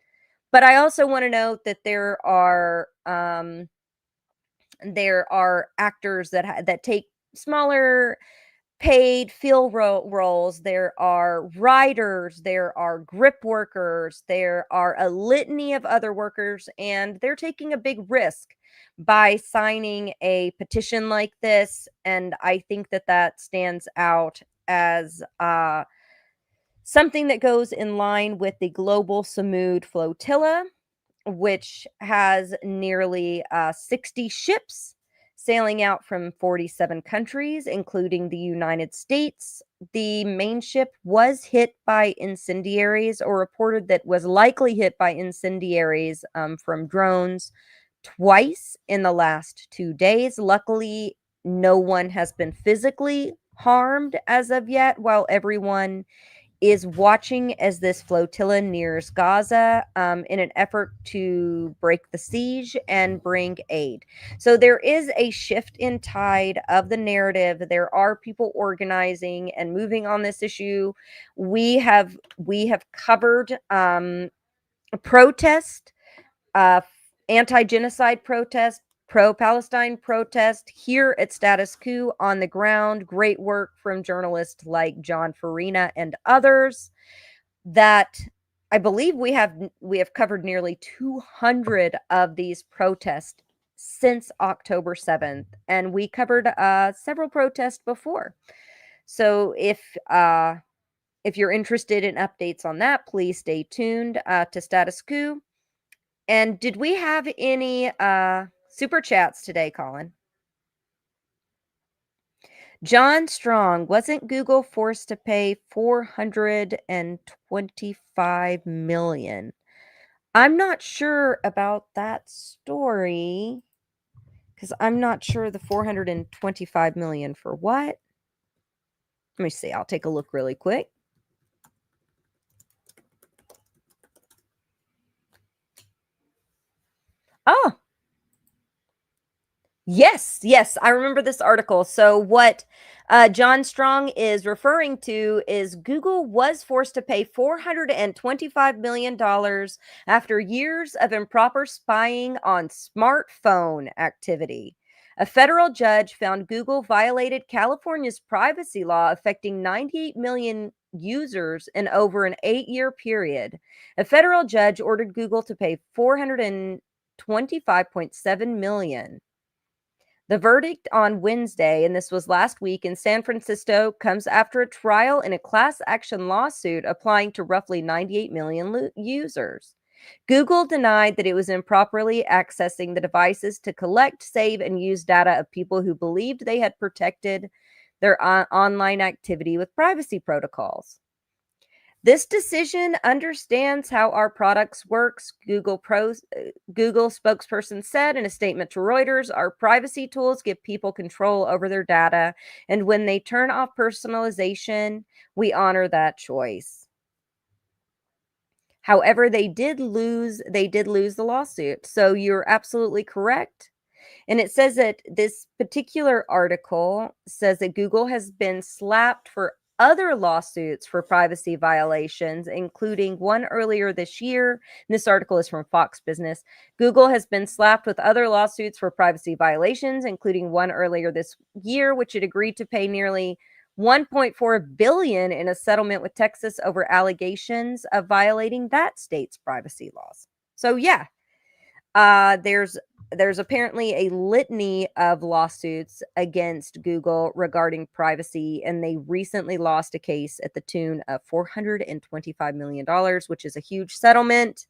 But I also want to note that there are actors that take smaller paid fill roles. There are writers, there are grip workers, there are a litany of other workers, and they're taking a big risk by signing a petition like this. And I think that stands out as something that goes in line with the global Samud flotilla, which has nearly 60 ships sailing out from 47 countries, including the United States. The main ship was hit by incendiaries, or reported that was likely hit by incendiaries from drones twice in the last 2 days. Luckily, no one has been physically harmed as of yet, while everyone is watching as this flotilla nears Gaza in an effort to break the siege and bring aid. So there is a shift in tide of the narrative. There are people organizing and moving on this issue. We have covered protest, anti-genocide protest, pro-Palestine protest here at Status Coup on the ground. Great work from journalists like John Farina and others. That I believe we have covered nearly 200 of these protests since October 7th, and we covered several protests before. So if you're interested in updates on that, please stay tuned to Status Coup. And did we have any super chats today, Colin? John Strong, wasn't Google forced to pay $425 million? I'm not sure about that story because I'm not sure the $425 million for what. Let me see. I'll take a look really quick. Oh, yes, I remember this article. So what John Strong is referring to is Google was forced to pay $425 million after years of improper spying on smartphone activity. A federal judge found Google violated California's privacy law affecting 98 million users in over an 8-year period. A federal judge ordered Google to pay $425.7 million. The verdict on Wednesday, and this was last week in San Francisco, comes after a trial in a class action lawsuit applying to roughly 98 million users. Google denied that it was improperly accessing the devices to collect, save, and use data of people who believed they had protected their online activity with privacy protocols. This decision understands how our products works, Google spokesperson said in a statement to Reuters. Our privacy tools give people control over their data, and when they turn off personalization, we honor that choice. However, they did lose the lawsuit. So you're absolutely correct. And it says that this particular article says that Google has been slapped for other lawsuits for privacy violations, including one earlier this year. And this article is from Fox Business. Google has been slapped with other lawsuits for privacy violations, including one earlier this year, which it agreed to pay nearly $1.4 billion in a settlement with Texas over allegations of violating that state's privacy laws. So yeah, there's apparently a litany of lawsuits against Google regarding privacy, and they recently lost a case at the tune of $425 million, which is a huge settlement.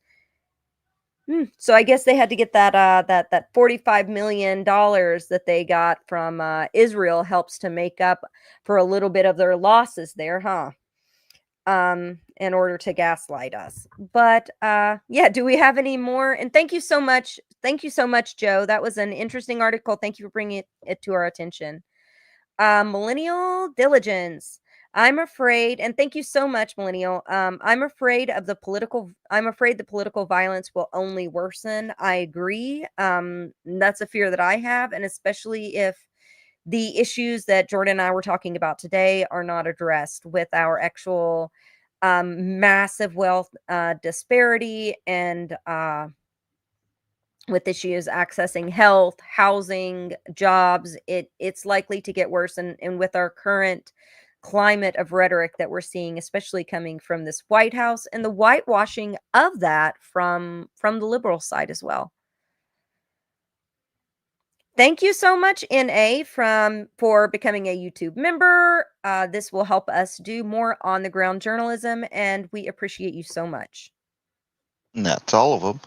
So I guess they had to get that $45 million that they got from Israel helps to make up for a little bit of their losses there, huh? In order to gaslight us. But yeah, do we have any more? And thank you so much. Thank you so much, Joe. That was an interesting article. Thank you for bringing it to our attention. Millennial Diligence. I'm afraid, and thank you so much, Millennial. I'm afraid the political violence will only worsen. I agree. That's a fear that I have, and especially if the issues that Jordan and I were talking about today are not addressed with our actual massive wealth disparity and with issues accessing health, housing, jobs. It's likely to get worse. And with our current climate of rhetoric that we're seeing, especially coming from this White House and the whitewashing of that from the liberal side as well. Thank you so much, NA, for becoming a YouTube member. This will help us do more on-the-ground journalism, and we appreciate you so much. And that's all of them.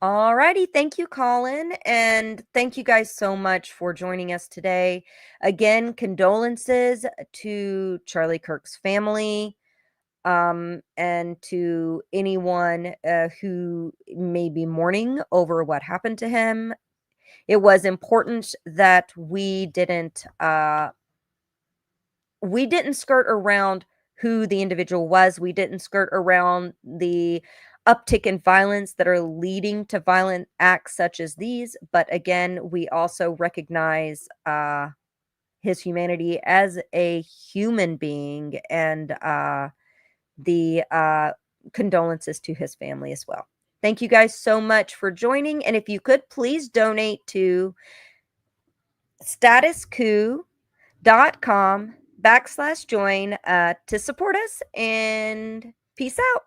All righty. Thank you, Colin. And thank you guys so much for joining us today. Again, condolences to Charlie Kirk's family and to anyone who may be mourning over what happened to him. It was important that we didn't skirt around who the individual was. We didn't skirt around the uptick in violence that are leading to violent acts such as these. But again, we also recognize his humanity as a human being, and the condolences to his family as well. Thank you guys so much for joining. And if you could please donate to StatusCoup.com/join to support us, and peace out.